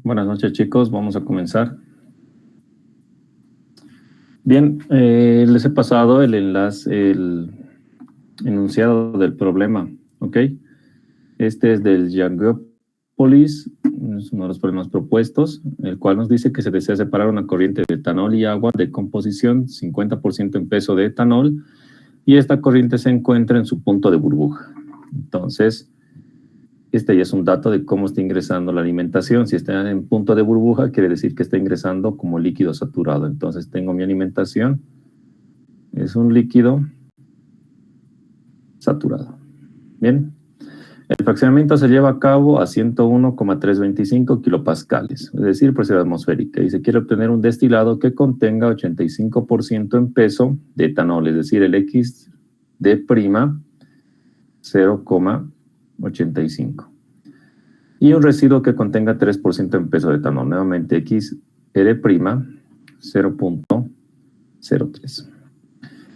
Buenas noches, chicos. Vamos a comenzar. Bien, les he pasado el enlace, el enunciado del problema, ¿ok? Este es del Yangopolis, es uno de los problemas propuestos, el cual nos dice que se desea separar una corriente de etanol y agua de composición 50% en peso de etanol, y esta corriente se encuentra en su punto de burbuja. Entonces, este ya es un dato de cómo está ingresando la alimentación. Si está en punto de burbuja, quiere decir que está ingresando como líquido saturado. Entonces tengo mi alimentación, es un líquido saturado. Bien, el fraccionamiento se lleva a cabo a 101,325 kilopascales, es decir, presión atmosférica, y se quiere obtener un destilado que contenga 85% en peso de etanol, es decir, el X de prima 0,85. Y un residuo que contenga 3% en peso de etanol, nuevamente XR' 0,03.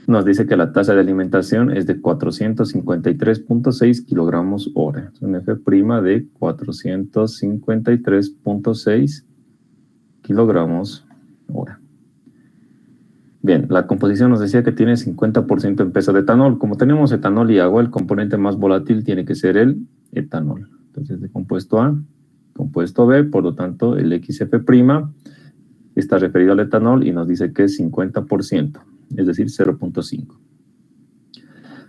Nos dice que la tasa de alimentación es de 453.6 kilogramos hora. Es un F' de 453.6 kilogramos hora. Bien, la composición nos decía que tiene 50% en peso de etanol. Como tenemos etanol y agua, el componente más volátil tiene que ser el etanol. Entonces, de compuesto A, compuesto B, por lo tanto, el XF' está referido al etanol y nos dice que es 50%, es decir, 0,5.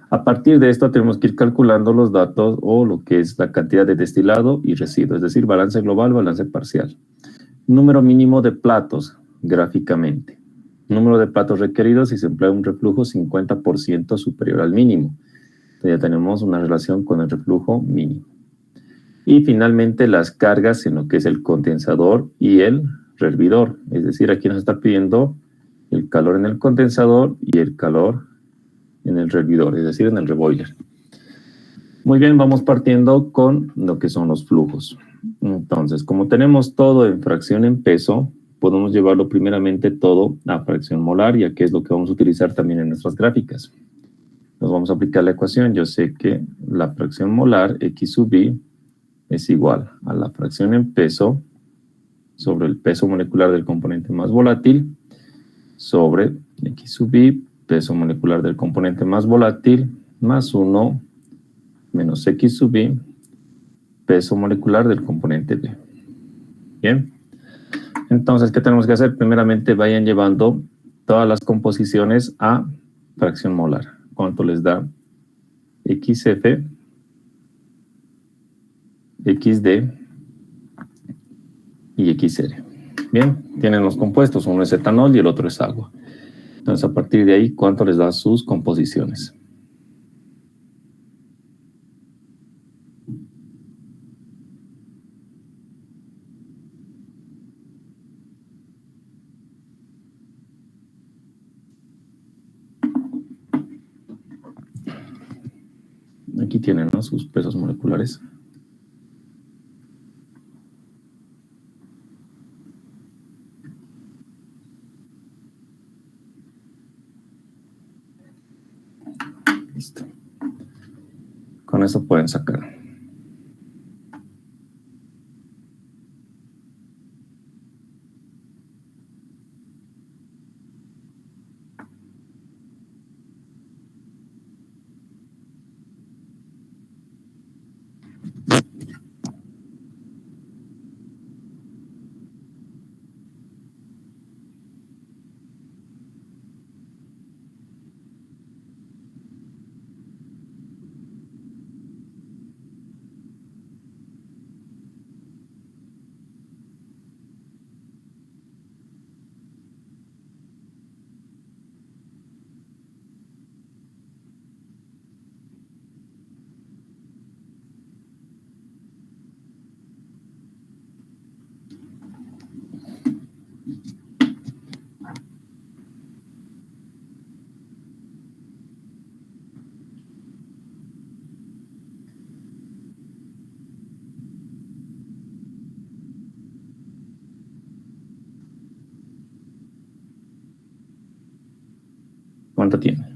A partir de esto tenemos que ir calculando los datos o lo que es la cantidad de destilado y residuo, es decir, balance global, balance parcial. Número mínimo de platos, gráficamente. Número de platos requeridos si se emplea un reflujo 50% superior al mínimo. Entonces ya tenemos una relación con el reflujo mínimo. Y finalmente las cargas en lo que es el condensador y el hervidor. Es decir, aquí nos está pidiendo el calor en el condensador y el calor en el hervidor, es decir, en el reboiler. Muy bien, vamos partiendo con lo que son los flujos. Entonces, como tenemos todo en fracción en peso, podemos llevarlo primeramente todo a fracción molar, ya que es lo que vamos a utilizar también en nuestras gráficas. Nos vamos a aplicar la ecuación. Yo sé que la fracción molar, X sub I, es igual a la fracción en peso sobre el peso molecular del componente más volátil sobre X sub I, peso molecular del componente más volátil, más 1 menos X sub I, peso molecular del componente B. Bien. Entonces, ¿qué tenemos que hacer? Primeramente, vayan llevando todas las composiciones a fracción molar. ¿Cuánto les da? XF, XD y XR. Bien, tienen los compuestos, uno es etanol y el otro es agua. Entonces, a partir de ahí, ¿cuánto les da sus composiciones? Aquí tienen, ¿no?, sus pesos moleculares. Listo. Con eso pueden sacar. ¿Cuánto tiene?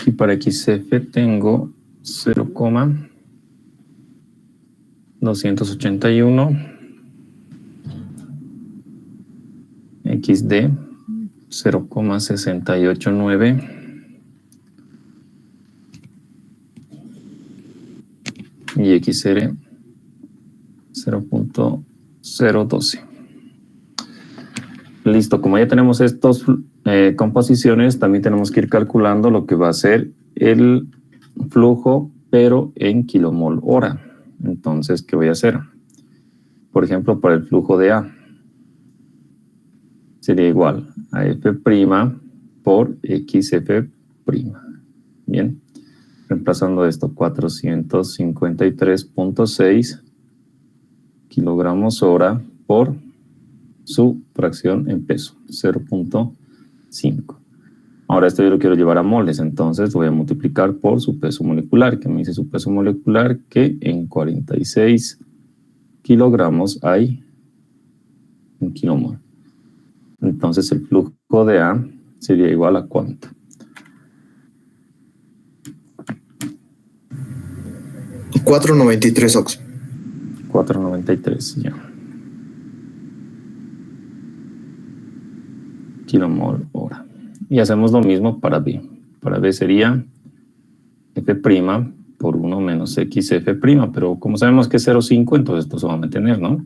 Aquí para XF tengo 0,281, XD 0,689 y XR 0.012. Listo, como ya tenemos estas composiciones, también tenemos que ir calculando lo que va a ser el flujo, pero en kilomol hora. Entonces, ¿qué voy a hacer? Por ejemplo, para el flujo de A, sería igual a F' por XF'. Bien, reemplazando esto, 453.6 kilogramos hora por su fracción en peso, 0.5. Ahora esto yo lo quiero llevar a moles, entonces voy a multiplicar por su peso molecular, que me dice su peso molecular que en 46 kilogramos hay un kilomol. Entonces el flujo de A sería igual a ¿cuánto? 493 Ox. 493, ya. Kilomol hora. Y hacemos lo mismo para B. Para B sería F' por 1 menos XF', pero como sabemos que es 0,5, entonces esto se va a mantener, ¿no?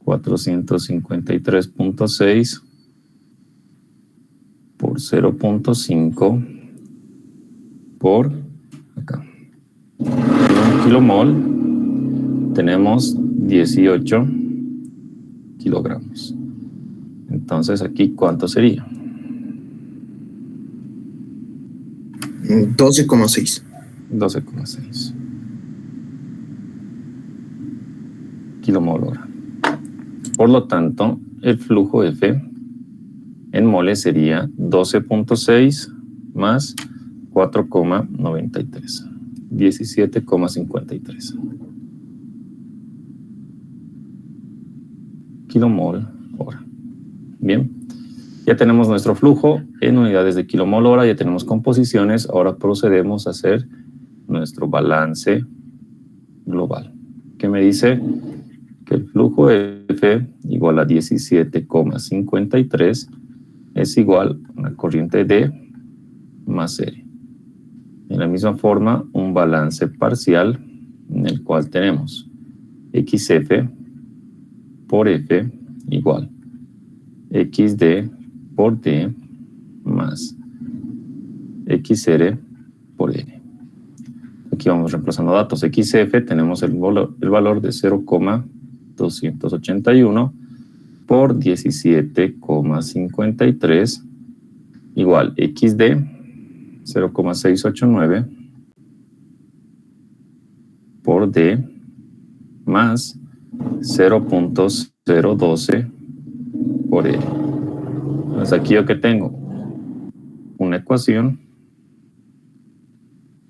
453.6 por 0.5 por acá. En un kilomol tenemos 18 kilogramos. Entonces aquí, ¿cuánto sería? 12,6. 12,6 kilomol hora. Por lo tanto, el flujo F en moles sería 12.6 más 4,93, 17,53 kilomol hora. Bien, ya tenemos nuestro flujo en unidades de kilomol hora, ya tenemos composiciones, ahora procedemos a hacer nuestro balance global, que me dice que el flujo F igual a 17,53 es igual a una corriente D más R. De la misma forma, un balance parcial en el cual tenemos XF por F igual XD por D más XR por N. Aquí vamos reemplazando datos. XF tenemos el valor de 0,281 por 17,53 igual XD 0,689 por D más 0.012 por L. Entonces aquí yo que tengo una ecuación,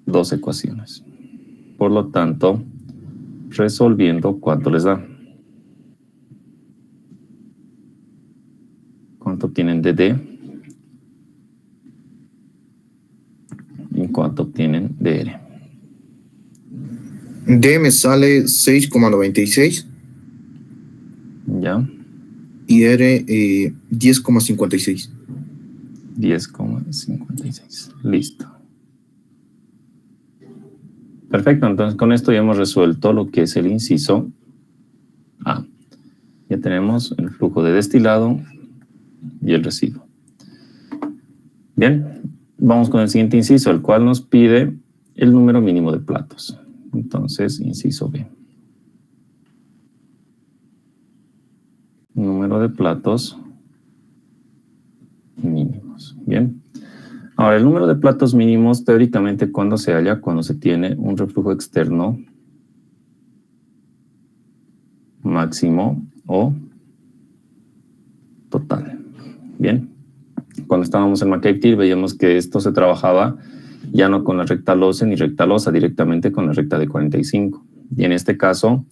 dos ecuaciones. Por lo tanto, resolviendo, ¿cuánto les da? ¿Cuánto tienen de D? ¿Y cuánto obtienen de R? D me sale 6,96. ¿Ya? Y R 10,56. 10,56. Listo. Perfecto, entonces con esto ya hemos resuelto lo que es el inciso A. Ya tenemos el flujo de destilado y el residuo. Bien, vamos con el siguiente inciso, el cual nos pide el número mínimo de platos. Entonces, inciso B. Número de platos mínimos. Bien. Ahora, el número de platos mínimos, teóricamente, ¿cuándo se halla? Cuando se tiene un reflujo externo máximo o total. Bien. Cuando estábamos en McCabe veíamos que esto se trabajaba ya no con la recta LOCE ni recta LOSA, directamente con la recta de 45. Y en este caso,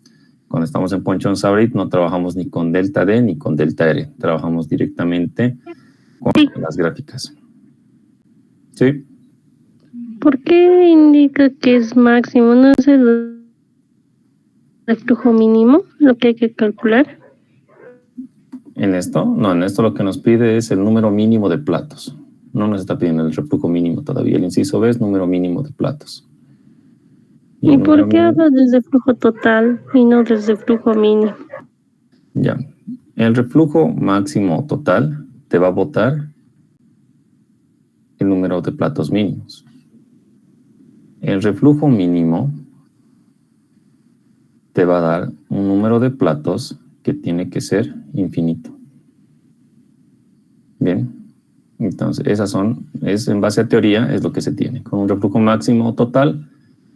cuando estamos en Ponchon-Sabrit, no trabajamos ni con delta D ni con delta R. Trabajamos directamente con las gráficas. ¿Sí? ¿Por qué indica que es máximo? ¿No es el reflujo mínimo lo que hay que calcular? En esto, no, en esto lo que nos pide es el número mínimo de platos. No nos está pidiendo el reflujo mínimo todavía. El inciso B es número mínimo de platos. ¿Y por qué habla del reflujo total y no del reflujo mínimo? Ya. El reflujo máximo total te va a botar el número de platos mínimos. El reflujo mínimo te va a dar un número de platos que tiene que ser infinito. Bien, entonces es en base a teoría, es lo que se tiene. Con un reflujo máximo total,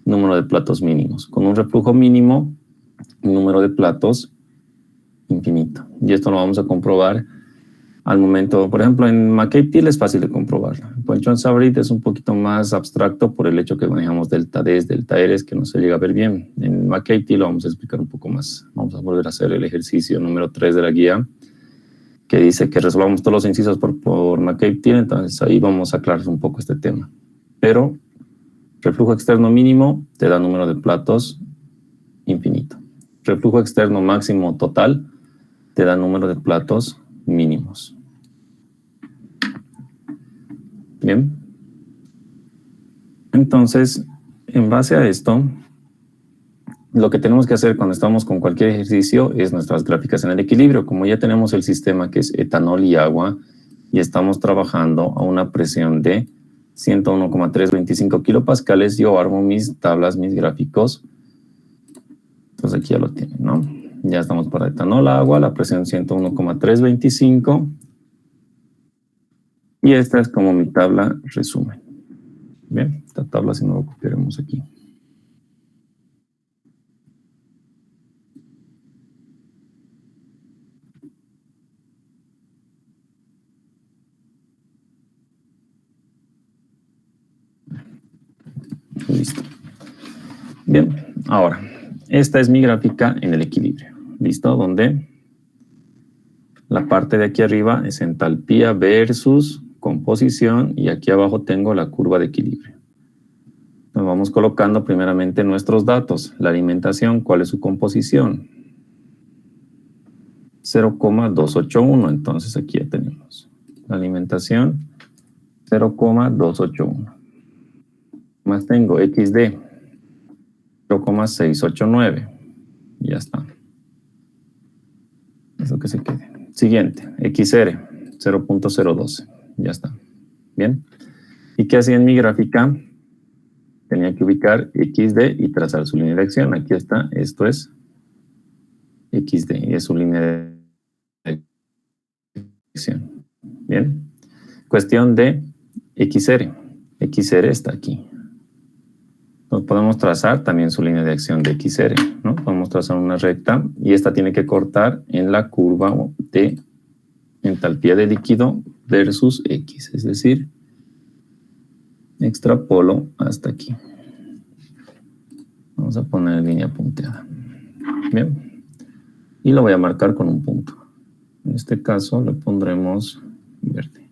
número de platos mínimos. Con un reflujo mínimo, número de platos infinito. Y esto lo vamos a comprobar al momento. Por ejemplo, en McCabe-Thiele es fácil de comprobar. En Poisson-Savary es un poquito más abstracto por el hecho que manejamos delta D, delta R, que no se llega a ver bien. En McCabe-Thiele lo vamos a explicar un poco más. Vamos a volver a hacer el ejercicio número 3 de la guía, que dice que resolvamos todos los incisos por McCabe-Thiele, entonces ahí vamos a aclarar un poco este tema. Pero reflujo externo mínimo te da número de platos infinito. Reflujo externo máximo total te da número de platos mínimos. Bien. Entonces, en base a esto, lo que tenemos que hacer cuando estamos con cualquier ejercicio es nuestras gráficas en el equilibrio. Como ya tenemos el sistema que es etanol y agua y estamos trabajando a una presión de 101,325 kilopascales, yo armo mis tablas, mis gráficos. Entonces aquí ya lo tienen, ¿no? Ya estamos para etanol, agua, la presión 101,325. Y esta es como mi tabla resumen. Bien, esta tabla si no lo copiaremos aquí. Listo. Bien, ahora, esta es mi gráfica en el equilibrio. ¿Listo? Donde la parte de aquí arriba es entalpía versus composición y aquí abajo tengo la curva de equilibrio. Nos vamos colocando primeramente nuestros datos. La alimentación, ¿cuál es su composición? 0,281. Entonces aquí ya tenemos la alimentación 0,281. Más tengo XD 0,689. Ya está. Eso que se quede. Siguiente, XR 0,012. Ya está. Bien. ¿Y qué hacía en mi gráfica? Tenía que ubicar XD y trazar su línea de acción. Aquí está. Esto es XD y es su línea de acción. Bien. Cuestión de XR. XR está aquí. Entonces podemos trazar también su línea de acción de XR, ¿no? Podemos trazar una recta y esta tiene que cortar en la curva de entalpía de líquido versus X, es decir, extrapolo hasta aquí. Vamos a poner línea punteada. Bien. Y lo voy a marcar con un punto. En este caso le pondremos verde.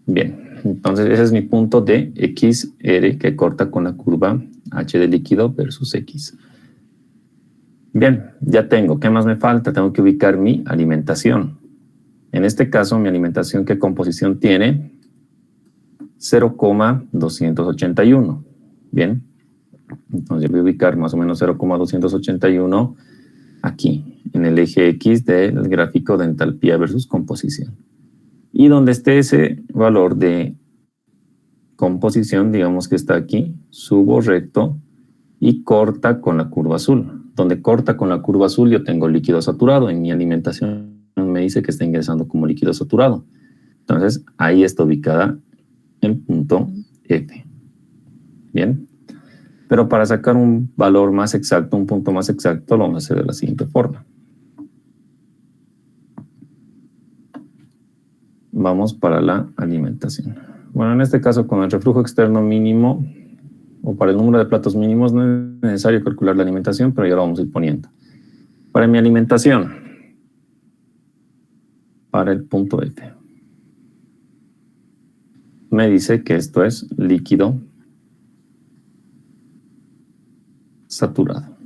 Bien, entonces ese es mi punto de XR que corta con la curva H de líquido versus X. Bien, ya tengo. ¿Qué más me falta? Tengo que ubicar mi alimentación. En este caso, mi alimentación, ¿qué composición tiene? 0,281. Bien, entonces voy a ubicar más o menos 0,281 aquí, en el eje X del gráfico de entalpía versus composición. Y donde esté ese valor de composición, digamos que está aquí, subo recto y corta con la curva azul. Donde corta con la curva azul yo tengo líquido saturado. En mi alimentación me dice que está ingresando como líquido saturado. Entonces ahí está ubicada el punto F. Bien. Pero para sacar un valor más exacto, un punto más exacto, lo vamos a hacer de la siguiente forma. Vamos para la alimentación. Bueno, en este caso con el reflujo externo mínimo o para el número de platos mínimos no es necesario calcular la alimentación, pero ya lo vamos a ir poniendo. Para mi alimentación, para el punto F. me dice que esto es líquido saturado.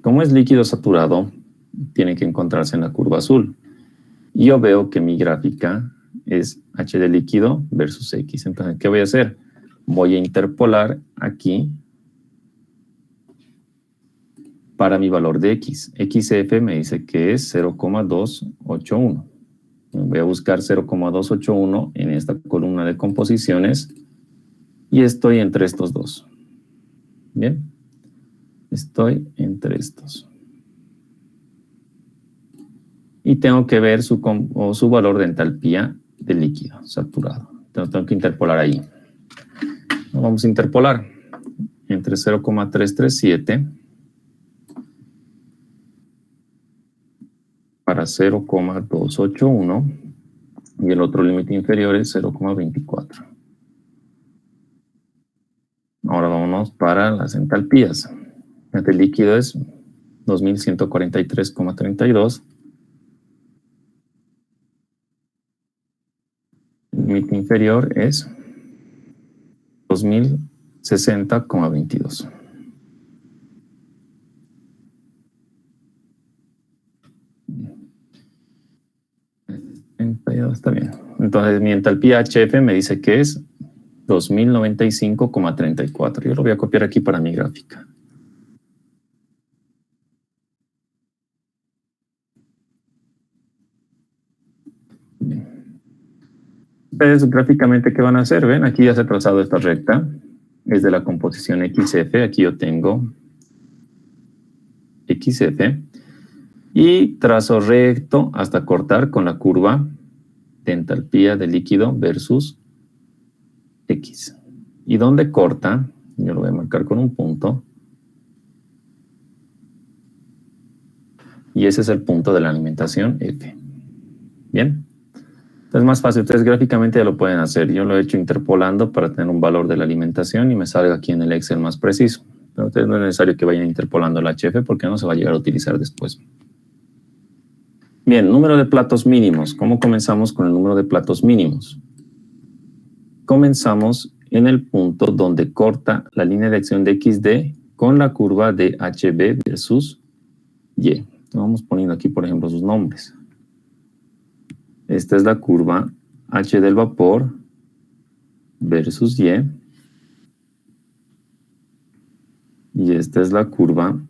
Como es líquido saturado, tiene que encontrarse en la curva azul. Y yo veo que mi gráfica es H de líquido versus X. Entonces, ¿qué voy a hacer? Voy a interpolar aquí para mi valor de X. XF me dice que es 0,281. Voy a buscar 0,281 en esta columna de composiciones y estoy entre estos dos. Bien, estoy entre estos. Y tengo que ver su valor de entalpía del líquido saturado. Entonces tengo que interpolar ahí. Vamos a interpolar entre 0,337 para 0,281 y el otro límite inferior es 0,24. Ahora vámonos para las entalpías. El líquido es 2143,32. El límite inferior es 2060,22. Está bien. Entonces mi entalpía HF me dice que es 2095,34. Yo lo voy a copiar aquí para mi gráfica. Ustedes gráficamente, ¿qué van a hacer? Ven, aquí ya se ha trazado esta recta. Es de la composición XF. Aquí yo tengo XF. Y trazo recto hasta cortar con la curva de entalpía de líquido versus X. ¿Y dónde corta? Yo lo voy a marcar con un punto. Y ese es el punto de la alimentación F. Bien. Es más fácil. Ustedes gráficamente ya lo pueden hacer. Yo lo he hecho interpolando para tener un valor de la alimentación y me salga aquí en el Excel más preciso. Pero ustedes no es necesario que vayan interpolando la HF porque no se va a llegar a utilizar después. Bien, número de platos mínimos. ¿Cómo comenzamos con el número de platos mínimos? Comenzamos en el punto donde corta la línea de acción de XD con la curva de HB versus Y. Vamos poniendo aquí, por ejemplo, sus nombres. Esta es la curva H del vapor versus Y. Y esta es la curva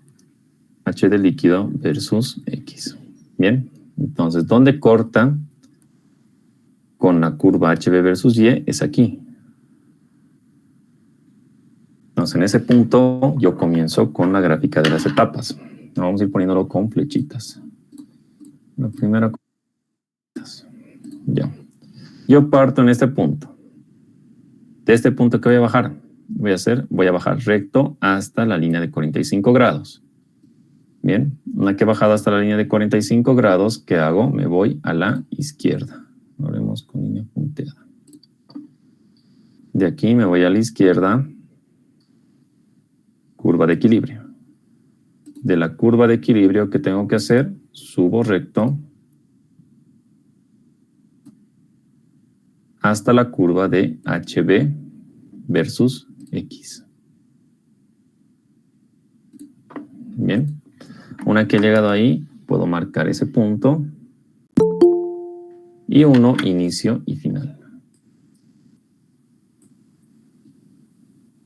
H del líquido versus X. Bien. Entonces, ¿dónde corta con la curva HB versus Y? Es aquí. Entonces, en ese punto yo comienzo con la gráfica de las etapas. Vamos a ir poniéndolo con flechitas. La primera con flechitas. Ya. Yo parto en este punto. De este punto, ¿qué voy a bajar? Voy a bajar recto hasta la línea de 45 grados. Bien, una que he bajado hasta la línea de 45 grados, ¿qué hago? Me voy a la izquierda. Lo haremos con línea punteada. De aquí me voy a la izquierda. Curva de equilibrio. De la curva de equilibrio, ¿qué tengo que hacer? Subo recto hasta la curva de HB versus X. Bien. Una que he llegado ahí, puedo marcar ese punto. Y uno, inicio y final.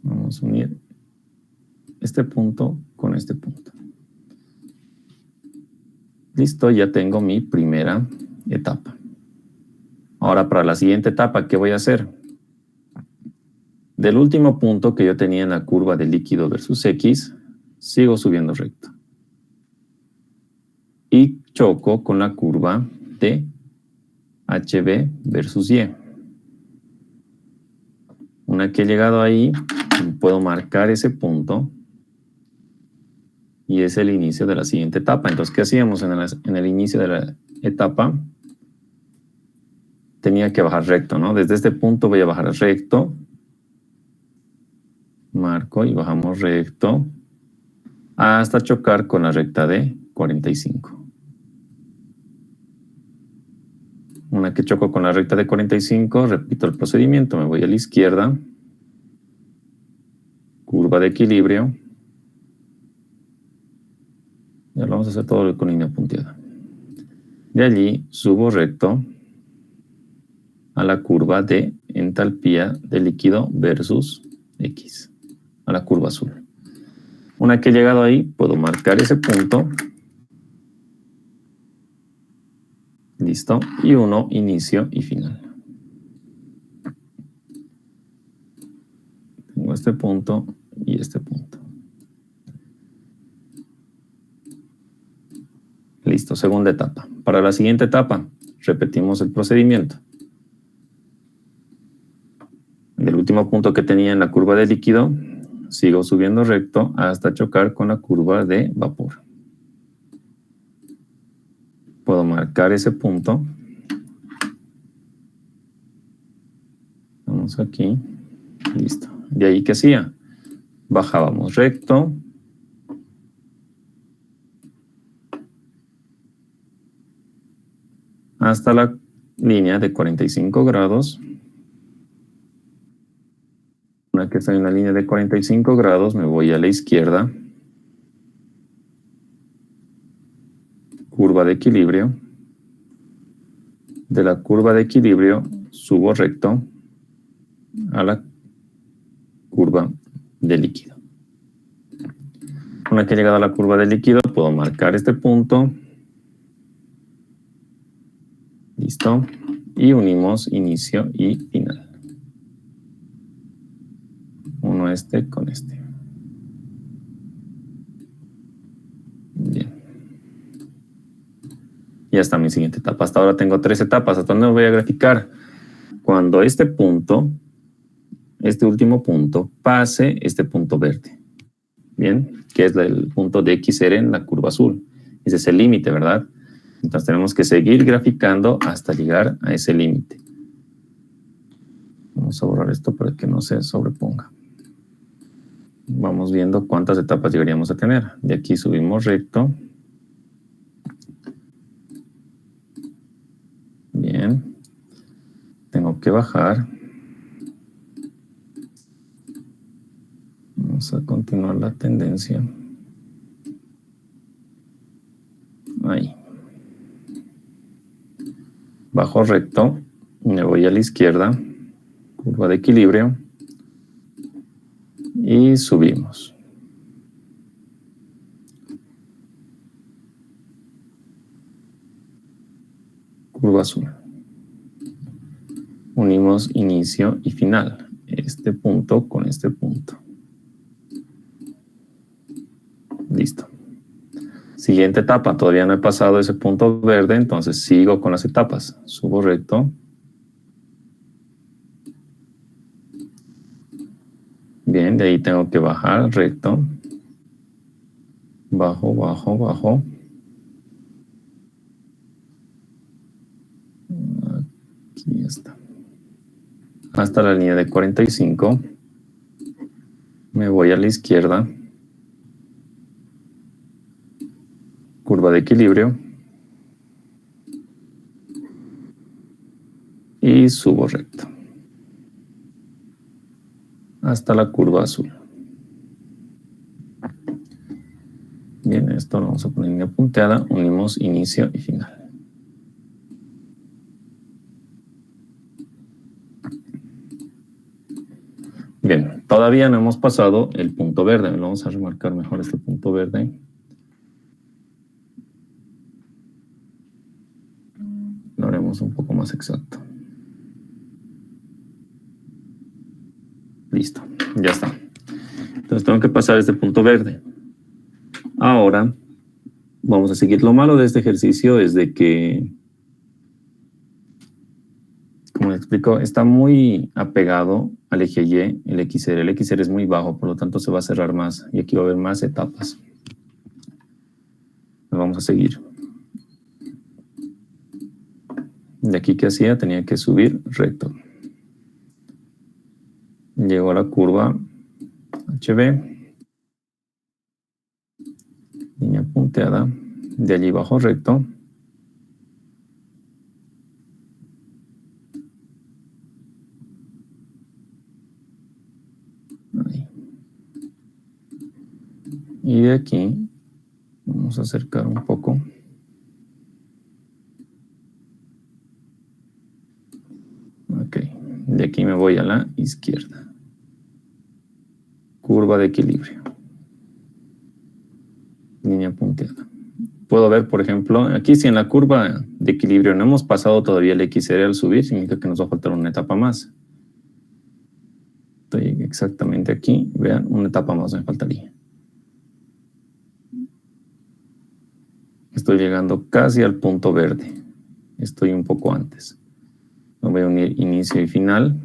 Vamos a unir este punto con este punto. Listo, ya tengo mi primera etapa. Ahora, para la siguiente etapa, ¿qué voy a hacer? Del último punto que yo tenía en la curva de líquido versus X, sigo subiendo recto. Y choco con la curva de HB versus Y. Una que he llegado ahí, puedo marcar ese punto y es el inicio de la siguiente etapa. Entonces, ¿qué hacíamos en el inicio de la etapa? Tenía que bajar recto, ¿no? Desde este punto voy a bajar recto. Marco y bajamos recto hasta chocar con la recta de 45. Una que choco con la recta de 45, repito el procedimiento, me voy a la izquierda, curva de equilibrio, ya lo vamos a hacer todo con línea punteada. De allí subo recto a la curva de entalpía de líquido versus X, a la curva azul. Una que he llegado ahí, puedo marcar ese punto. Listo. Y uno, inicio y final. Tengo este punto y este punto. Listo, segunda etapa. Para la siguiente etapa, repetimos el procedimiento. Del último punto que tenía en la curva de líquido, sigo subiendo recto hasta chocar con la curva de vapor. Puedo marcar ese punto. Vamos aquí. Listo. De ahí, ¿qué hacía? Bajábamos recto. Hasta la línea de 45 grados. Una que está en la línea de 45 grados, me voy a la izquierda. Curva de equilibrio. De la curva de equilibrio subo recto a la curva de líquido. Una que he llegado a la curva de líquido, puedo marcar este punto. Listo. Y unimos inicio y final. Uno este con este. Bien. Ya está mi siguiente etapa. Hasta ahora tengo 3 etapas. ¿Hasta dónde me voy a graficar? Cuando este punto, este último punto, pase este punto verde. Bien, que es el punto de XR en la curva azul. Ese es el límite, ¿verdad? Entonces tenemos que seguir graficando hasta llegar a ese límite. Vamos a borrar esto para que no se sobreponga. Vamos viendo cuántas etapas llegaríamos a tener. De aquí subimos recto. Bien. Tengo que bajar. Vamos a continuar la tendencia. Ahí. Bajo recto. Me voy a la izquierda. Curva de equilibrio. Y subimos. Curva azul. Unimos inicio y final. Este punto con este punto. Listo. Siguiente etapa. Todavía no he pasado ese punto verde, entonces sigo con las etapas. Subo recto. Bien, de ahí tengo que bajar recto. Bajo, bajo, bajo. Aquí está. Hasta la línea de 45. Me voy a la izquierda. Curva de equilibrio. Y subo recto. Hasta la curva azul. Bien, esto lo vamos a poner en línea punteada. Unimos inicio y final. Bien, todavía no hemos pasado el punto verde. Vamos a remarcar mejor este punto verde. Lo haremos un poco más exacto. Listo, ya está. Entonces tengo que pasar este punto verde. Ahora vamos a seguir. Lo malo de este ejercicio es de que, como les explico, está muy apegado al eje Y, el XR. El XR es muy bajo, por lo tanto se va a cerrar más. Y aquí va a haber más etapas. Vamos a seguir. De aquí, ¿qué hacía? Tenía que subir recto. Llego a la curva HB. Línea punteada. De allí bajo recto. Y de aquí vamos a acercar un poco. Ok, de aquí me voy a la izquierda. Curva de equilibrio. Línea punteada. Puedo ver, por ejemplo, aquí si en la curva de equilibrio no hemos pasado todavía el XR al subir, significa que nos va a faltar una etapa más. Estoy exactamente aquí. Vean, una etapa más me faltaría. Estoy llegando casi al punto verde. Estoy un poco antes. Me voy a unir inicio y final.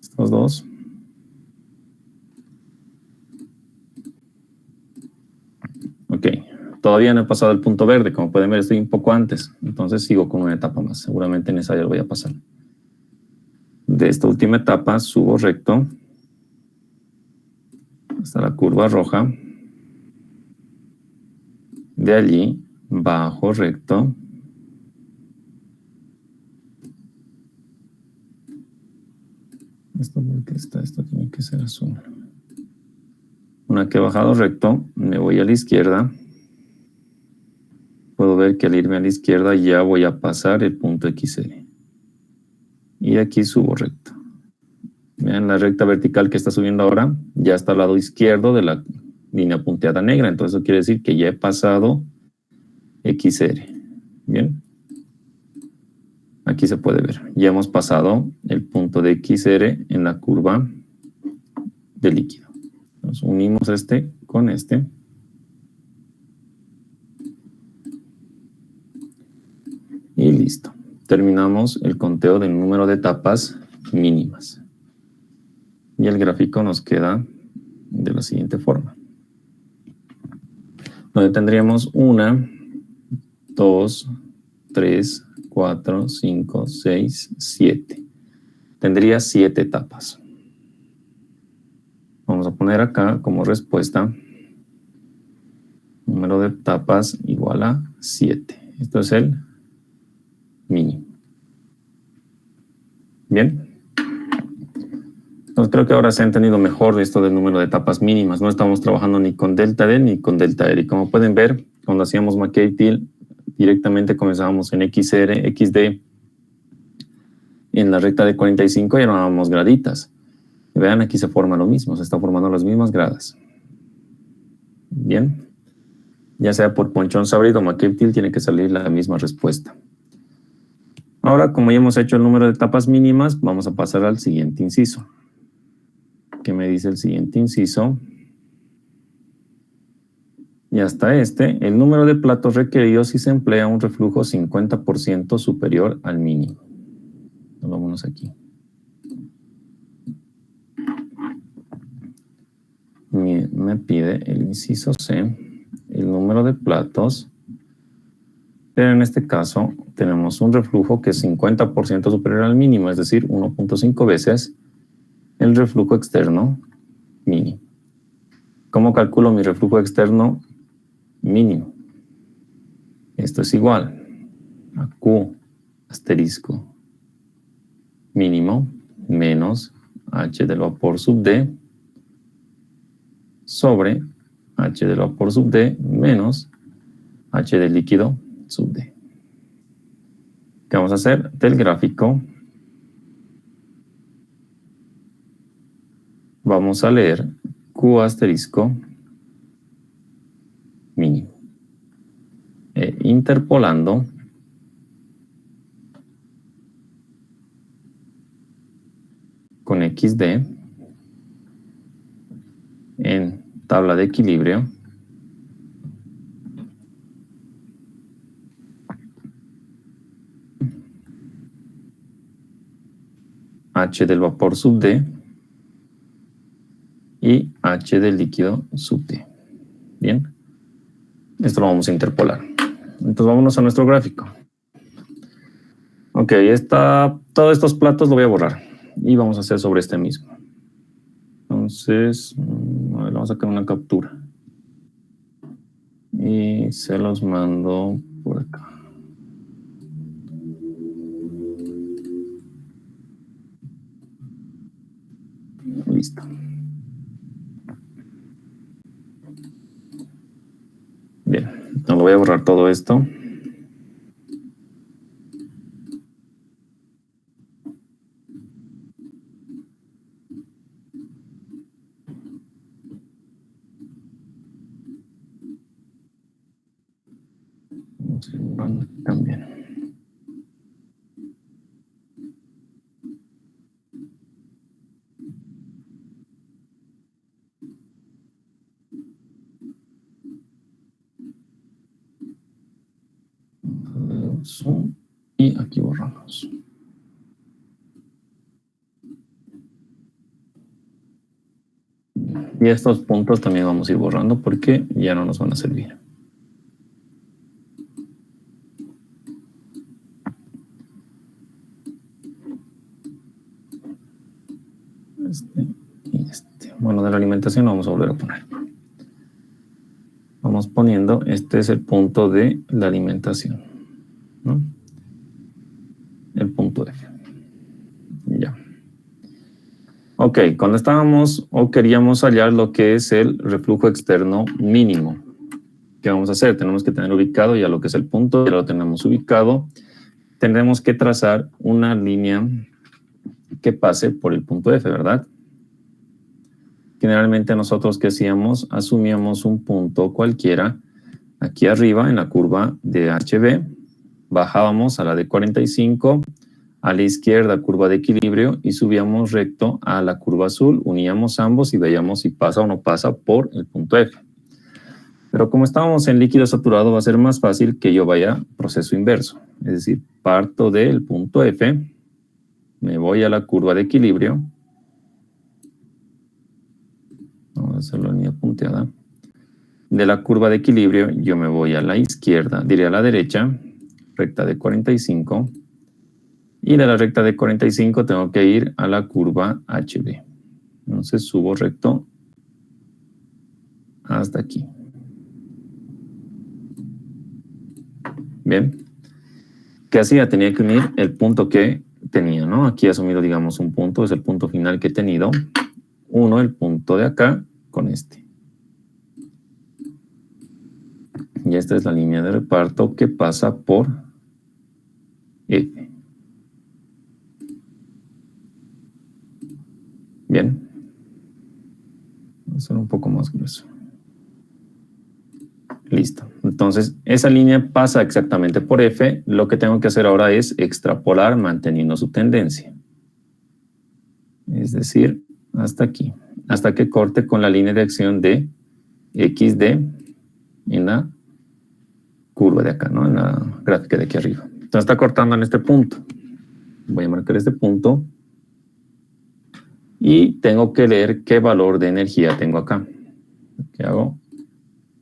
Estos dos. Ok. Todavía no he pasado el punto verde. Como pueden ver, estoy un poco antes. Entonces sigo con una etapa más. Seguramente en esa ya lo voy a pasar. De esta última etapa subo recto hasta la curva roja. De allí bajo recto. Esto porque está, esto tiene que ser azul. Una que he bajado recto, me voy a la izquierda. Puedo ver que al irme a la izquierda ya voy a pasar el punto XL. Y aquí subo recto. Vean la recta vertical que está subiendo ahora, ya está al lado izquierdo de la línea punteada negra. Entonces eso quiere decir que ya he pasado XR. Bien. Aquí se puede ver. Ya hemos pasado el punto de XR en la curva de líquido. Nos unimos este con este. Y listo. Terminamos el conteo del número de etapas mínimas. Y el gráfico nos queda de la siguiente forma. Donde tendríamos 1, 2, 3, 4, 5, 6, 7. Tendría 7 etapas. Vamos a poner acá como respuesta número de etapas igual a 7. Esto es el mínimo. Bien. Entonces creo que ahora se ha entendido mejor esto del número de etapas mínimas. No estamos trabajando ni con delta D ni con delta R. Y como pueden ver, cuando hacíamos McKay-Thiel, directamente comenzábamos en XR, XD. En la recta de 45 ya llamábamos graditas. Y vean, aquí se forma lo mismo, se están formando las mismas gradas. Bien. Ya sea por ponchón sabrido o McKay-Thiel, tiene que salir la misma respuesta. Ahora, como ya hemos hecho el número de etapas mínimas, vamos a pasar al siguiente inciso. ¿Qué me dice el siguiente inciso? Y hasta el número de platos requeridos si se emplea un reflujo 50% superior al mínimo. Vámonos aquí. Me pide el inciso C, el número de platos, pero en este caso tenemos un reflujo que es 50% superior al mínimo, es decir, 1.5 veces el reflujo externo mínimo. ¿Cómo calculo mi reflujo externo mínimo? Esto es igual a Q asterisco mínimo menos H del vapor sub D sobre H del vapor sub D menos H del líquido sub D. ¿Qué vamos a hacer? Del gráfico vamos a leer Q asterisco mínimo. Interpolando con XD en tabla de equilibrio H del vapor sub D y H del líquido sub D. Bien, esto lo vamos a interpolar. Entonces vámonos a nuestro gráfico. Ok, todos estos platos lo voy a borrar y vamos a hacer sobre este mismo. Entonces, a ver, vamos a sacar una captura y se los mando por acá. listo. Bien, no lo voy a borrar todo esto. Vamos a ir borrando aquí también. Zoom, y aquí borramos. Y estos puntos también vamos a ir borrando porque ya no nos van a servir. Este y este. Bueno, de la alimentación lo vamos a volver a poner. Vamos poniendo, este es el punto de la alimentación, ¿no? El punto F. Ya. Ok, cuando estábamos o queríamos hallar lo que es el reflujo externo mínimo, ¿qué vamos a hacer? Tenemos que tener ubicado ya lo que es el punto, ya lo tenemos ubicado. Tendremos que trazar una línea que pase por el punto F, ¿verdad? Generalmente nosotros, ¿qué hacíamos? Asumíamos un punto cualquiera aquí arriba en la curva de HB, bajábamos a la de 45, a la izquierda curva de equilibrio y subíamos recto a la curva azul, uníamos ambos y veíamos si pasa o no pasa por el punto F. Pero como estábamos en líquido saturado, va a ser más fácil que yo vaya proceso inverso. Es decir, parto del punto F, me voy a la curva de equilibrio. Vamos a hacerlo en línea punteada. De la curva de equilibrio, yo me voy a la izquierda, diré a la derecha, recta de 45. Y de la recta de 45 tengo que ir a la curva HB. Entonces subo recto hasta aquí. Bien. ¿Qué hacía? Tenía que unir el punto que tenía, ¿no? Aquí he asumido, digamos, un punto, es el punto final que he tenido. Uno, el punto de acá con este. Y esta es la línea de reparto que pasa por F. Bien. Voy a hacer un poco más grueso. Listo. Entonces, esa línea pasa exactamente por F. Lo que tengo que hacer ahora es extrapolar manteniendo su tendencia. Es decir, hasta aquí. Hasta que corte con la línea de acción de XD en la curva de acá, ¿no? En la gráfica de aquí arriba. Entonces está cortando en este punto. Voy a marcar este punto. Y tengo que leer qué valor de energía tengo acá. ¿Qué hago?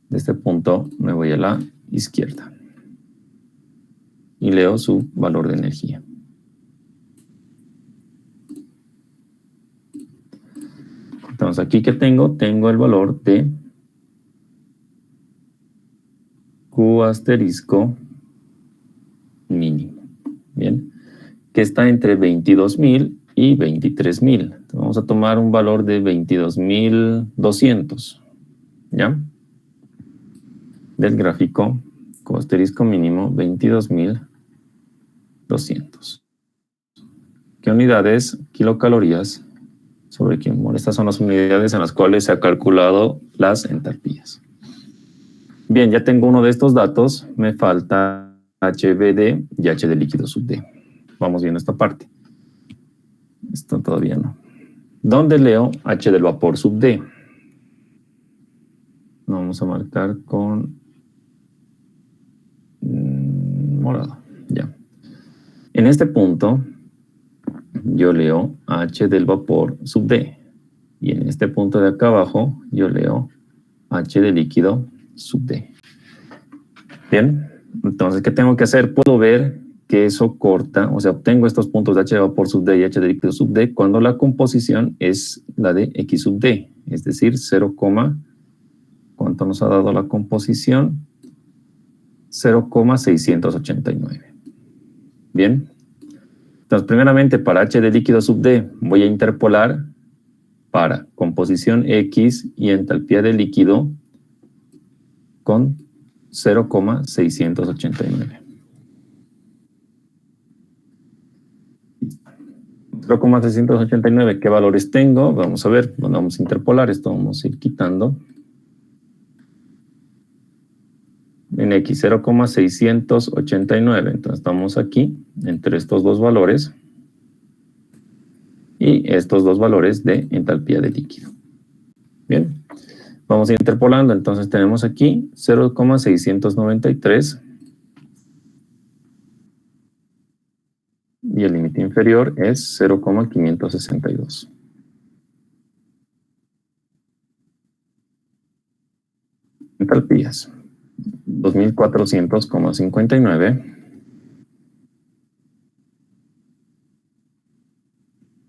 De este punto me voy a la izquierda. Y leo su valor de energía. Entonces aquí que tengo el valor de Q asterisco mínimo. Bien. Que está entre 22.000 y 23.000. Vamos a tomar un valor de 22.200. ¿Ya? Del gráfico, Q asterisco mínimo, 22.200. ¿Qué unidades? Kilocalorías sobre kilomol. Estas son las unidades en las cuales se ha calculado las entalpías. Bien, ya tengo uno de estos datos. Me falta HBD y H de líquido sub D. Vamos viendo esta parte. Esto todavía no. ¿Dónde leo H del vapor sub D? Lo vamos a marcar con morado. Ya. En este punto, yo leo H del vapor sub D. Y en este punto de acá abajo, yo leo H de líquido sub D. Bien. Entonces, ¿qué tengo que hacer? Puedo ver que eso corta, o sea, obtengo estos puntos de H de vapor sub D y H de líquido sub D cuando la composición es la de X sub D, es decir, 0, ¿cuánto nos ha dado la composición? 0,689. Bien. Entonces, primeramente, para H de líquido sub D voy a interpolar para composición X y entalpía de líquido con 0,689. 0,689, ¿qué valores tengo? Vamos a ver, vamos a interpolar esto, vamos a ir quitando. En X 0,689, entonces estamos aquí entre estos dos valores y estos dos valores de entalpía de líquido. Bien, vamos a ir interpolando, entonces tenemos aquí 0,693 y el límite inferior es 0,562. Entalpías. 2400,59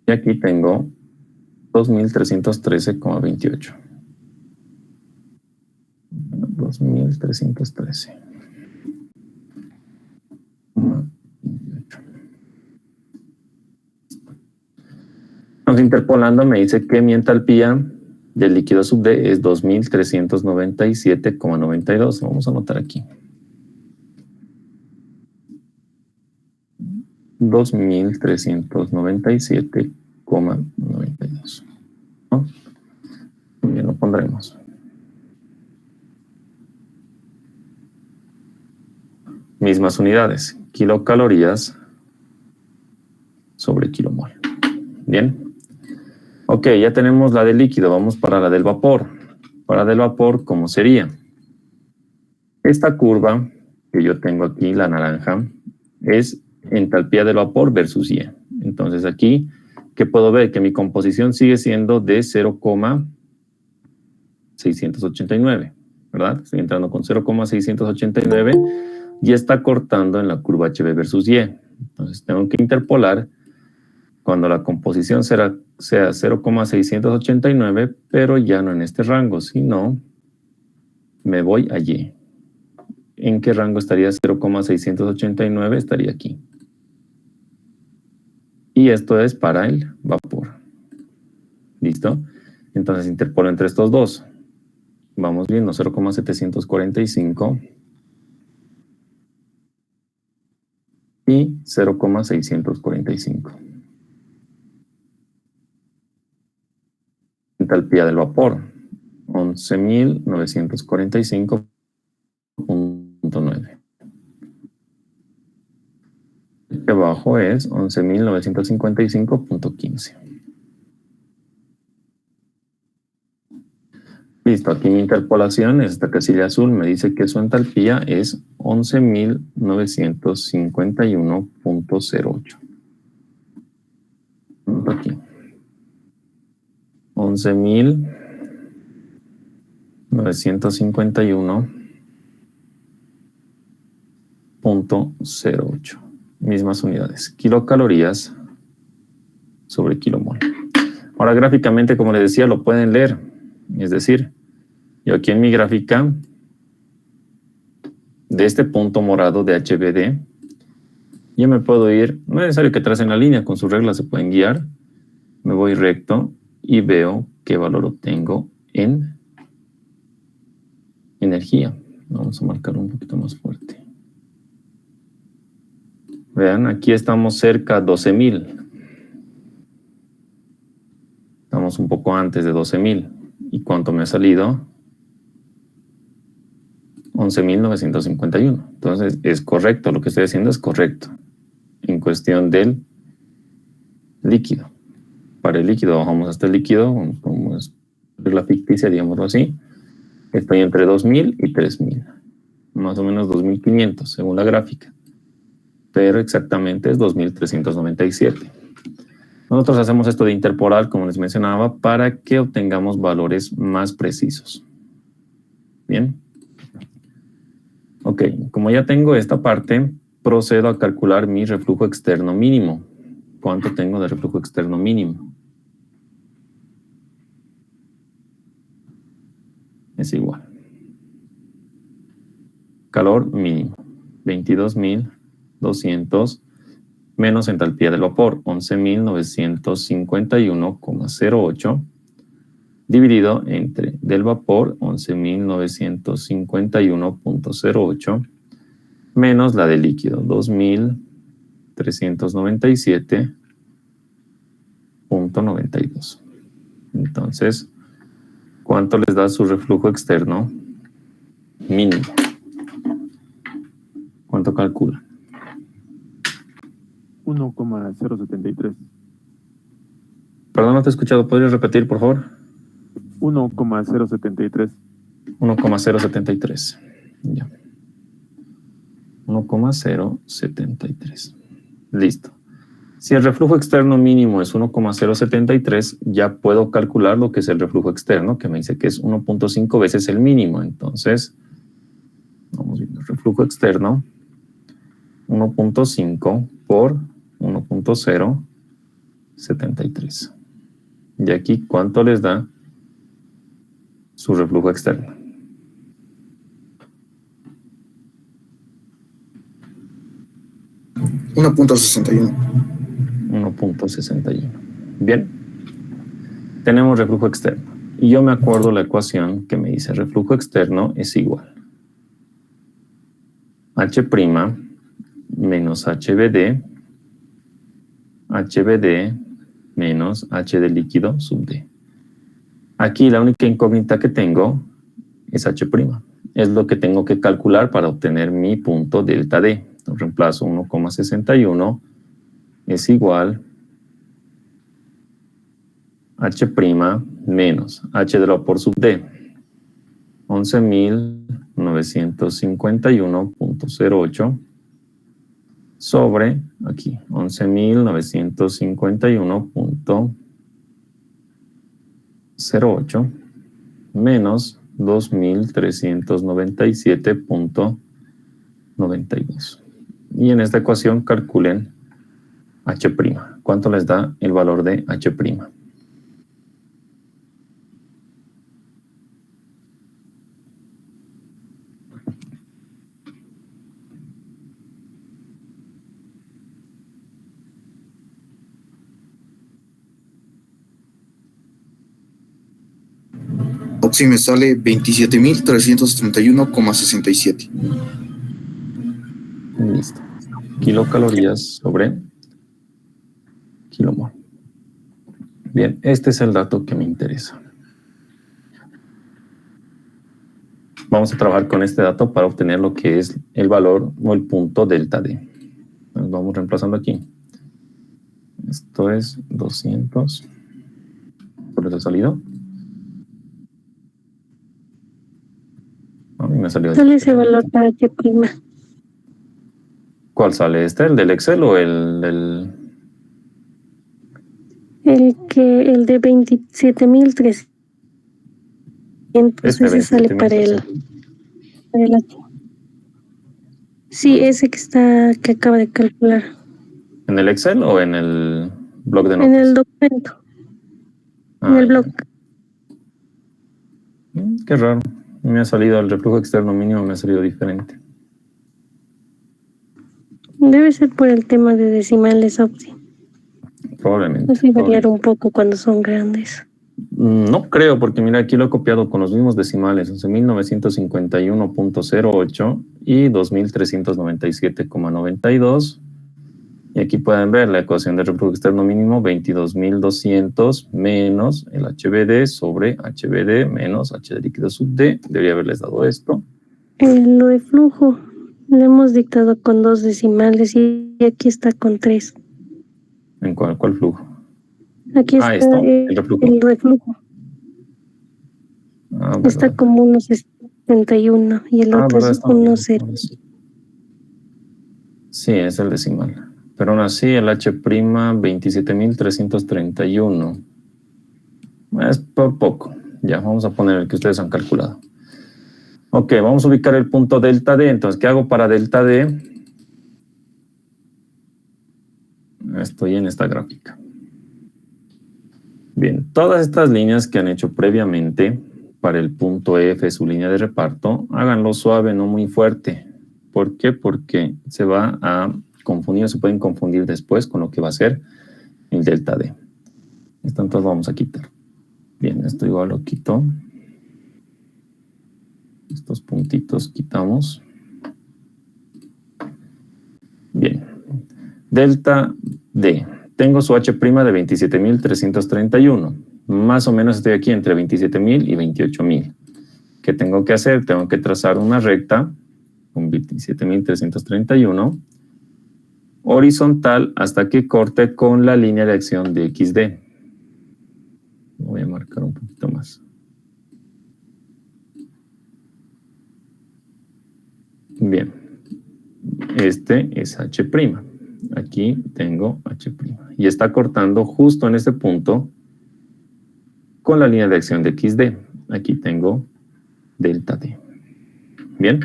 y aquí tengo 2313,28. 2313,28. Vamos interpolando, me dice que mi entalpía del líquido sub D es 2397,92. Vamos a anotar aquí. 2397,92. ¿No? Bien, lo pondremos. Mismas unidades, kilocalorías sobre kilomol. Bien. Ok, ya tenemos la del líquido, vamos para la del vapor. Para la del vapor, ¿cómo sería? Esta curva que yo tengo aquí, la naranja, es entalpía del vapor versus Y. Entonces aquí, ¿qué puedo ver? Que mi composición sigue siendo de 0,689, ¿verdad? Estoy entrando con 0,689 y está cortando en la curva HB versus Y. Entonces tengo que interpolar cuando la composición sea 0,689, pero ya no en este rango, sino me voy a Y. ¿En qué rango estaría 0,689? Estaría aquí. Y esto es para el vapor. ¿Listo? Entonces interpolo entre estos dos. Vamos viendo 0,745 y 0,645. Entalpía del vapor, 11.945.9. Aquí abajo es 11.955.15. Listo, aquí mi interpolación, esta casilla azul me dice que su entalpía es 11.951.08. Aquí. 11.951.08. Mismas unidades. Kilocalorías sobre kilomol. Ahora gráficamente, como les decía, lo pueden leer. Es decir, yo aquí en mi gráfica, de este punto morado de HBD, yo me puedo ir, no es necesario que tracen la línea, con sus reglas se pueden guiar. Me voy recto y veo qué valor obtengo en energía. Vamos a marcar un poquito más fuerte. Vean, aquí estamos cerca de 12.000. Estamos un poco antes de 12.000. ¿Y cuánto me ha salido? 11.951. Entonces, es correcto. Lo que estoy haciendo es correcto. En cuestión del líquido. Para el líquido, bajamos hasta el líquido, como es regla ficticia, digámoslo así. Estoy entre 2.000 y 3.000. Más o menos 2.500, según la gráfica. Pero exactamente es 2.397. Nosotros hacemos esto de interpolar, como les mencionaba, para que obtengamos valores más precisos. Bien. Ok, como ya tengo esta parte, procedo a calcular mi reflujo externo mínimo. ¿Cuánto tengo de reflujo externo mínimo? Es igual. Calor mínimo, 22.200 menos entalpía del vapor, 11.951,08 dividido entre del vapor 11.951.08 menos la del líquido 2.397.92. Entonces, ¿cuánto les da su reflujo externo mínimo? ¿Cuánto calcula? 1,073. Perdón, no te he escuchado. ¿Podrías repetir, por favor? 1,073. 1,073. Ya. 1,073. Listo. Si el reflujo externo mínimo es 1,073, ya puedo calcular lo que es el reflujo externo, que me dice que es 1.5 veces el mínimo. Entonces, vamos viendo el reflujo externo, 1.5 por 1.073. Y aquí, ¿cuánto les da su reflujo externo? $1.61. 1.61. Bien. Tenemos reflujo externo. Y yo me acuerdo la ecuación que me dice reflujo externo es igual H' menos HBD menos H del líquido sub D. Aquí la única incógnita que tengo es H'. Es lo que tengo que calcular para obtener mi punto delta D. Entonces, reemplazo 1,61 es igual H' menos H del vapor sub D, 11.951.08 sobre, aquí, 11.951.08 menos 2.397.92. Y en esta ecuación calculen H'. ¿Cuánto les da el valor de H'? Sí, me sale 27.331,67. Listo. Kilocalorías sobre kilomol. Bien, este es el dato que me interesa. Vamos a trabajar con este dato para obtener lo que es el valor o el punto delta D. Nos vamos reemplazando aquí. Esto es 200. ¿Por eso ha salido? A mí me salió. ¿Cuál es el valor para H'? ¿Cuál sale? ¿El del Excel o el del...? El de 27.300. Ese sale para el H. Sí, ese que acaba de calcular. ¿En el Excel o en el blog de notas? En el documento. En el blog. Qué raro. Me ha salido el reflujo externo mínimo, me ha salido diferente. Debe ser por el tema de decimales, Opti. Probablemente. Así variar un poco cuando son grandes. No creo, porque mira, aquí lo he copiado con los mismos decimales, 11.951.08 y 2.397,92. Y aquí pueden ver la ecuación de reflujo externo mínimo, 22.200 menos el HBD sobre HBD menos H de líquido sub D. Debería haberles dado esto. Lo de flujo lo hemos dictado con 2 decimales y aquí está con 3. ¿En cuál flujo? Aquí está esto, el reflujo. El reflujo. Está como 1.61 y el otro es 1.0. Sí, es el decimal. Pero aún así el H' 27.331. Es por poco. Ya, vamos a poner el que ustedes han calculado. Ok, vamos a ubicar el punto delta D. Entonces, ¿qué hago para delta D? Estoy en esta gráfica. Bien, todas estas líneas que han hecho previamente para el punto F, su línea de reparto, háganlo suave, no muy fuerte. ¿Por qué? Porque se va a confundir, se pueden confundir después con lo que va a ser el delta D. Esto entonces lo vamos a quitar. Bien, esto igual lo quito. Estos puntitos quitamos. Bien. Delta D. Tengo su H' de 27.331. Más o menos estoy aquí entre 27.000 y 28.000. ¿Qué tengo que hacer? Tengo que trazar una recta con 27.331 horizontal hasta que corte con la línea de acción de XD. Voy a marcar un poquito más. Bien. Este es H'. Aquí tengo H'. Y está cortando justo en este punto con la línea de acción de XD. Aquí tengo delta D. Bien.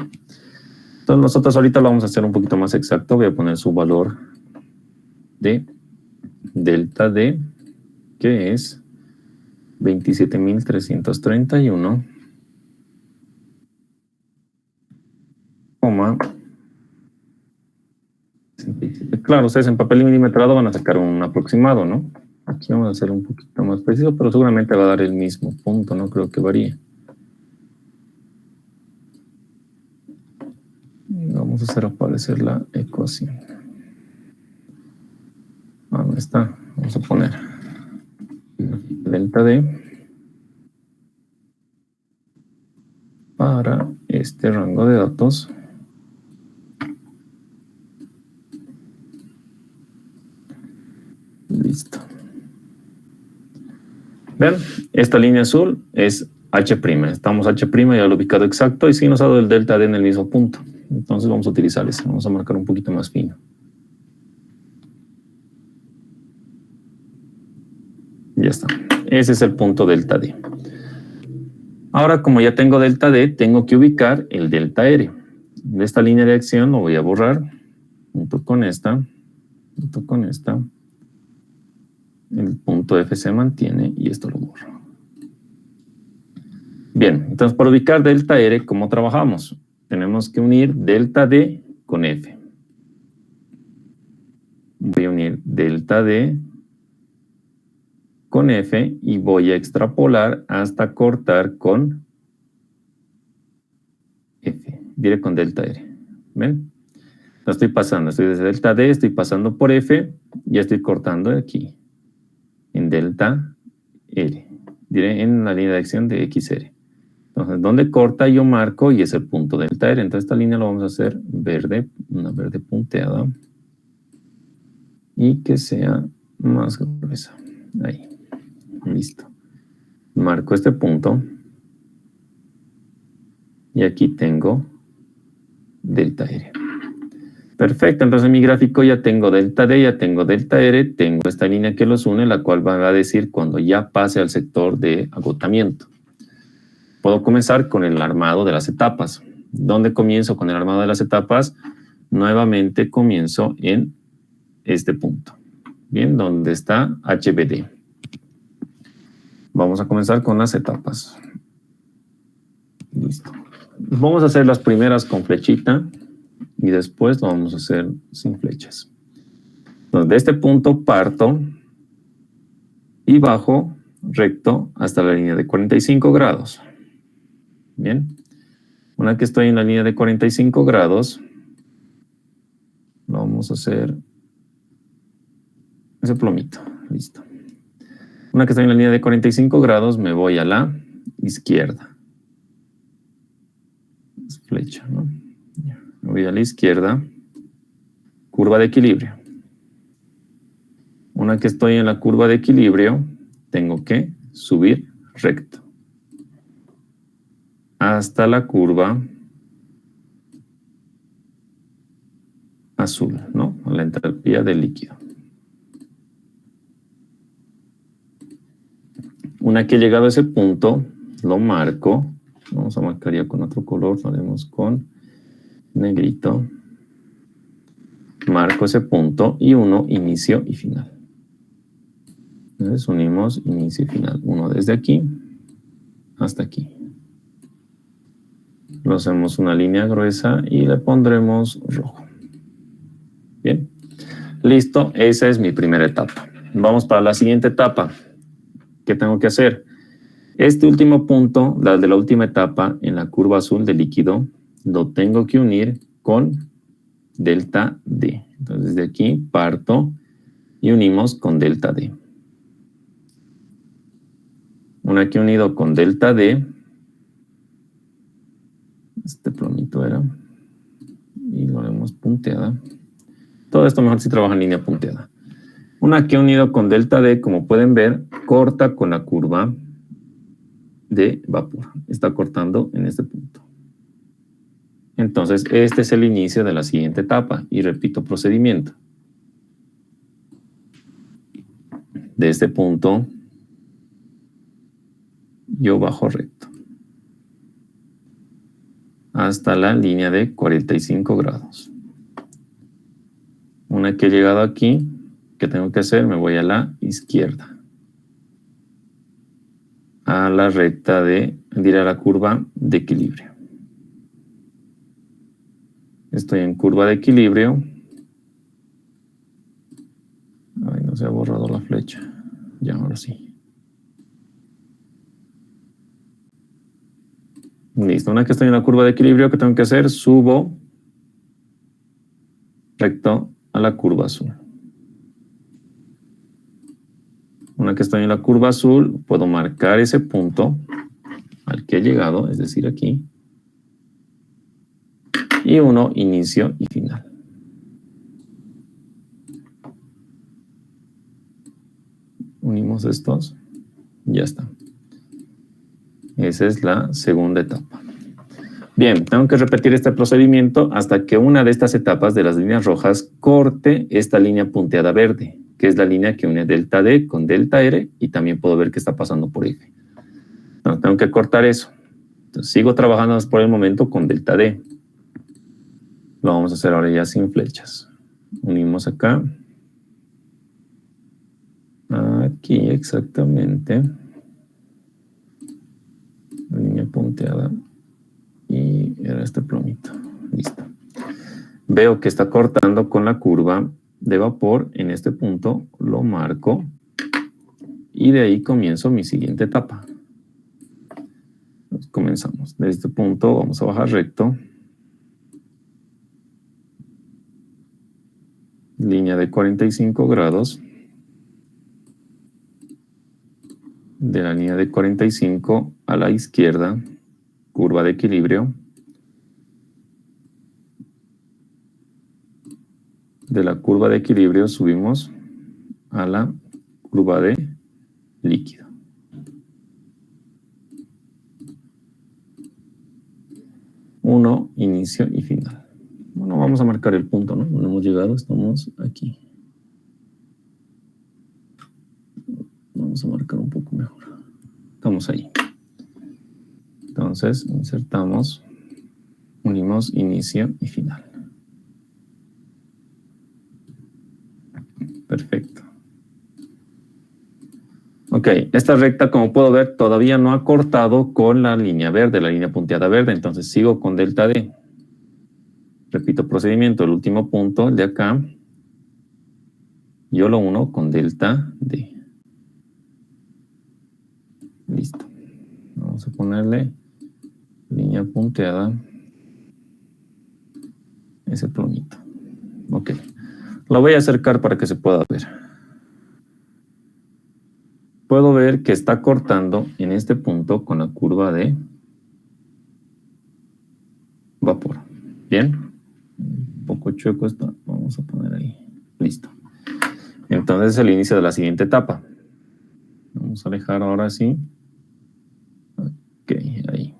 Entonces nosotros ahorita lo vamos a hacer un poquito más exacto. Voy a poner su valor de delta D, que es 27.331, claro, ustedes en papel milimetrado van a sacar un aproximado, ¿no? Aquí vamos a hacer un poquito más preciso, pero seguramente va a dar el mismo punto, no creo que varíe. Vamos a hacer aparecer la ecuación. ¿Dónde está? Vamos a poner delta D para este rango de datos. Listo. Vean, esta línea azul es H'. Estamos H', ya lo ubicado exacto, y sí nos ha dado el delta D en el mismo punto. Entonces vamos a utilizar ese. Vamos a marcar un poquito más fino. Ya está. Ese es el punto delta D. Ahora, como ya tengo delta D, tengo que ubicar el delta R. De esta línea de acción lo voy a borrar junto con esta. El punto F se mantiene y esto lo borro. Bien, entonces para ubicar delta R, ¿cómo trabajamos? Tenemos que unir delta D con F. Voy a unir delta D con F y voy a extrapolar hasta cortar con F. Diré con delta R. ¿Ven? Lo estoy pasando, estoy desde delta D, estoy pasando por F y estoy cortando aquí en delta R. Diré en la línea de acción de XR. Entonces, donde corta yo marco y es el punto delta R. Entonces, esta línea lo vamos a hacer verde, una verde punteada. Y que sea más gruesa. Ahí. Listo. Marco este punto. Y aquí tengo delta R. Perfecto, entonces en mi gráfico ya tengo delta D, ya tengo delta R, tengo esta línea que los une, la cual va a decir cuando ya pase al sector de agotamiento. Puedo comenzar con el armado de las etapas. ¿Dónde comienzo con el armado de las etapas? Nuevamente comienzo en este punto. Bien, donde está HBD. Vamos a comenzar con las etapas. Listo. Vamos a hacer las primeras con flechita y después lo vamos a hacer sin flechas. Entonces, de este punto parto y bajo recto hasta la línea de 45 grados. Bien. Una que estoy en la línea de 45 grados, lo vamos a hacer ese plomito. Listo. Una que estoy en la línea de 45 grados, me voy a la izquierda. Es flecha, ¿no? Me voy a la izquierda. Curva de equilibrio. Una que estoy en la curva de equilibrio, tengo que subir recto hasta la curva azul, ¿no? La entalpía del líquido. Una que he llegado a ese punto, lo marco. Vamos a marcar ya con otro color, lo haremos con negrito. Marco ese punto y uno inicio y final. Entonces unimos inicio y final. Uno desde aquí hasta aquí. Lo hacemos una línea gruesa y le pondremos rojo. Bien. Listo, esa es mi primera etapa. Vamos para la siguiente etapa. ¿Qué tengo que hacer? Este último punto, la de la última etapa en la curva azul del líquido, lo tengo que unir con delta D. Entonces de aquí parto y unimos con delta D. Una que unido con delta D, este plomito era, y lo haremos punteada. Todo esto mejor si trabaja en línea punteada. Una que unido con delta D, como pueden ver, corta con la curva de vapor. Está cortando en este punto. Entonces, este es el inicio de la siguiente etapa. Y repito procedimiento. De este punto, yo bajo recto. Hasta la línea de 45 grados. Una que he llegado aquí, ¿qué tengo que hacer? Me voy a la izquierda. A la recta de, diré a la curva de equilibrio. Estoy en curva de equilibrio. Ay, no se ha borrado la flecha. Ya, ahora sí. Listo. Una que estoy en la curva de equilibrio, ¿qué tengo que hacer? Subo recto a la curva azul. Una que estoy en la curva azul, puedo marcar ese punto al que he llegado, es decir, aquí. Y uno, inicio y final. Unimos estos. Ya está. Esa es la segunda etapa. Bien, tengo que repetir este procedimiento hasta que una de estas etapas de las líneas rojas corte esta línea punteada verde, que es la línea que une delta D con delta R, y también puedo ver que está pasando por F. Entonces, tengo que cortar eso. Entonces, sigo trabajando por el momento con delta D. Lo vamos a hacer ahora ya sin flechas. Unimos acá. Aquí exactamente. La línea punteada. Y era este plomito. Listo. Veo que está cortando con la curva de vapor. En este punto lo marco. Y de ahí comienzo mi siguiente etapa. Entonces, comenzamos. De este punto vamos a bajar recto. Línea de 45 grados. De la línea de 45 a la izquierda, curva de equilibrio. De la curva de equilibrio subimos a la curva de líquido. Uno, inicio y final. Bueno, vamos a marcar el punto, ¿no? No hemos llegado, estamos aquí. Vamos a marcar un poco mejor. Estamos ahí. Entonces, insertamos, unimos inicio y final. Perfecto. Ok, esta recta, como puedo ver, todavía no ha cortado con la línea verde, la línea punteada verde. Entonces, sigo con delta D. Repito procedimiento, el último punto, el de acá, yo lo uno con delta D. Listo. Vamos a ponerle línea punteada, ese plomito. Ok. Lo voy a acercar para que se pueda ver. Puedo ver que está cortando en este punto con la curva de vapor. Bien. Un poco chueco esto. Vamos a poner ahí. Listo. Entonces es el inicio de la siguiente etapa. Vamos a alejar ahora sí. Ok, ahí.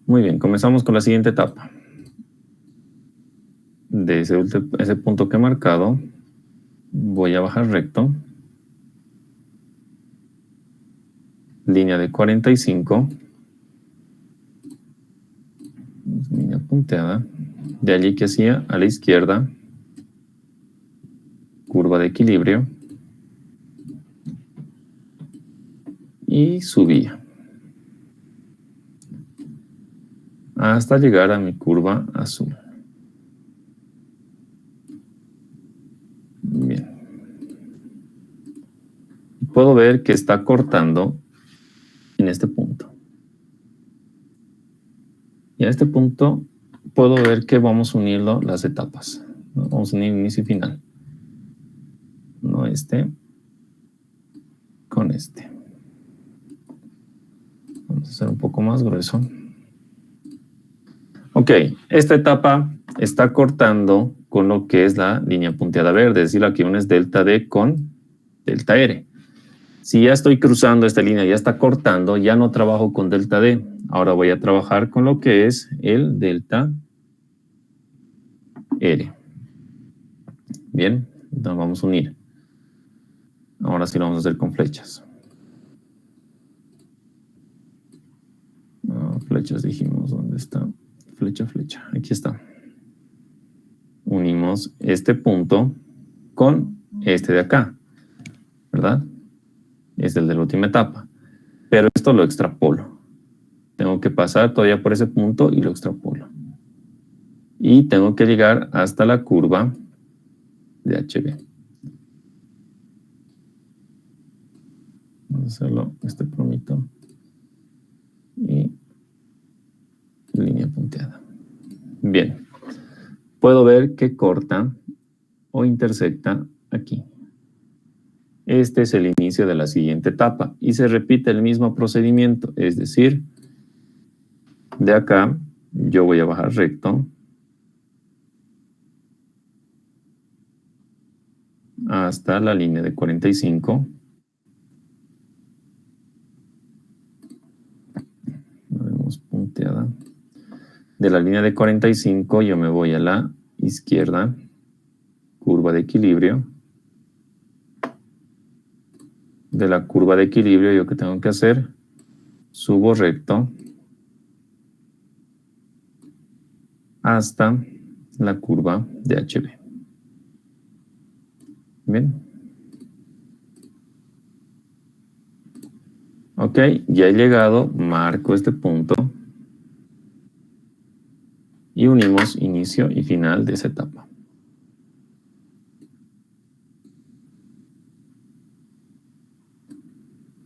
Muy bien, comenzamos con la siguiente etapa. De ese punto que he marcado, voy a bajar recto. Línea de 45. Línea punteada. De allí que hacía a la izquierda. Curva de equilibrio. Y subía. Hasta llegar a mi curva azul. Bien. puedo ver que está cortando en este punto. Y a este punto puedo ver que vamos uniendo las etapas. Vamos a unir inicio y final. No este con este. Vamos a hacer un poco más grueso. Ok, esta etapa está cortando con lo que es la línea punteada verde, es decir, la que une es delta D con delta R. Si ya estoy cruzando esta línea, ya está cortando, ya no trabajo con delta D. Ahora voy a trabajar con lo que es el delta R. Bien, entonces vamos a unir. Ahora sí lo vamos a hacer con flechas. Flechas dijimos, ¿dónde está? Flecha, flecha, aquí está. Unimos este punto con este de acá, ¿verdad? Es el de la última etapa. Pero esto lo extrapolo. Tengo que pasar todavía por ese punto y lo extrapolo. Y tengo que llegar hasta la curva de HB. Vamos a hacerlo este plomito. Y línea punteada. Bien. Puedo ver que corta o intersecta aquí. Este es el inicio de la siguiente etapa y se repite el mismo procedimiento, es decir, de acá yo voy a bajar recto hasta la línea de 45. Vemos punteada. De la línea de 45 yo me voy a la izquierda, curva de equilibrio. De la curva de equilibrio, ¿yo qué tengo que hacer? Subo recto hasta la curva de HB. Bien. Ok, ya he llegado, marco este punto y unimos inicio y final de esa etapa.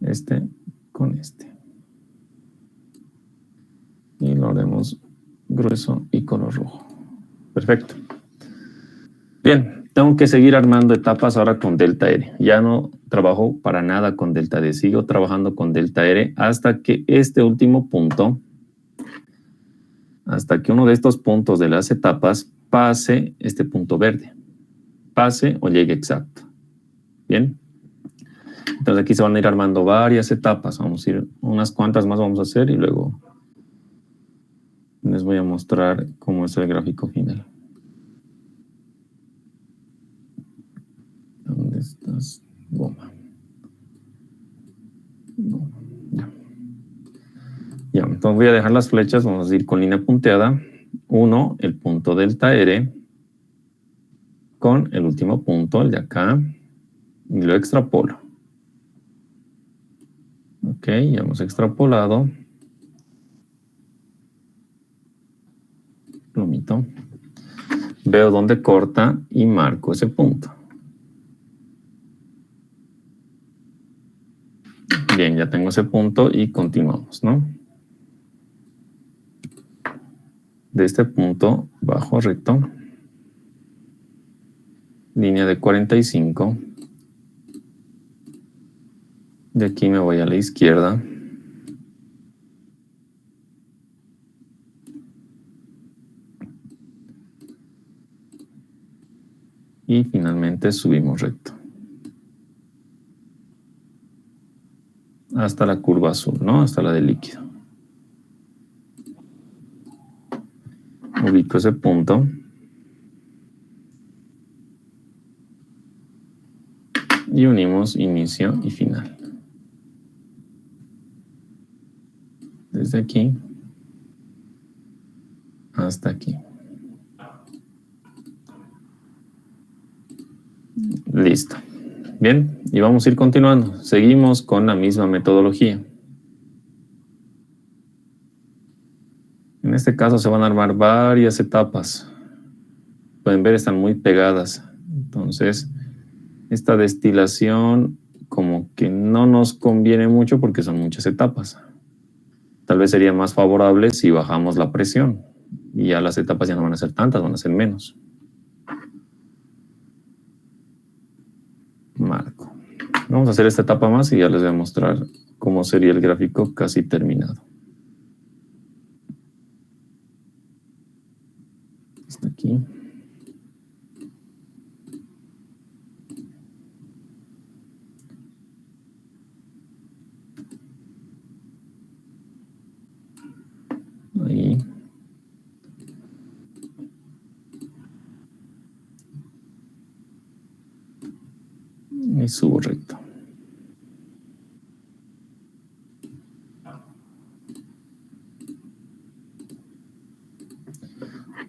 Este con este. Y lo haremos grueso y color rojo. Perfecto. Bien, tengo que seguir armando etapas ahora con delta R. Ya no trabajo para nada con delta D. Sigo trabajando con delta R hasta que este último punto, hasta que uno de estos puntos de las etapas pase este punto verde. Pase o llegue exacto. Bien. Entonces aquí se van a ir armando varias etapas. Vamos a ir, unas cuantas más vamos a hacer y luego les voy a mostrar cómo es el gráfico final. ¿Dónde estás? Goma. Goma. Ya. Ya, entonces voy a dejar las flechas. Vamos a ir con línea punteada. 1, el punto delta R, con el último punto, el de acá, y lo extrapolo. Ok, ya hemos extrapolado. Plomito. Veo dónde corta y marco ese punto. Bien, ya tengo ese punto y continuamos, ¿no? De este punto bajo recto. Línea de 45. De aquí me voy a la izquierda. Y finalmente subimos recto. Hasta la curva azul, ¿no? Hasta la de líquido. Ubico ese punto. Y unimos inicio y final. Desde aquí hasta aquí. Listo. Bien, y vamos a ir continuando. Seguimos con la misma metodología. En este caso se van a armar varias etapas. Pueden ver, están muy pegadas. Entonces, esta destilación como que no nos conviene mucho porque son muchas etapas. Tal vez sería más favorable si bajamos la presión y ya las etapas ya no van a ser tantas, van a ser menos. Marco. Vamos a hacer esta etapa más y ya les voy a mostrar cómo sería el gráfico casi terminado. Hasta aquí. Ahí. Y subo recto.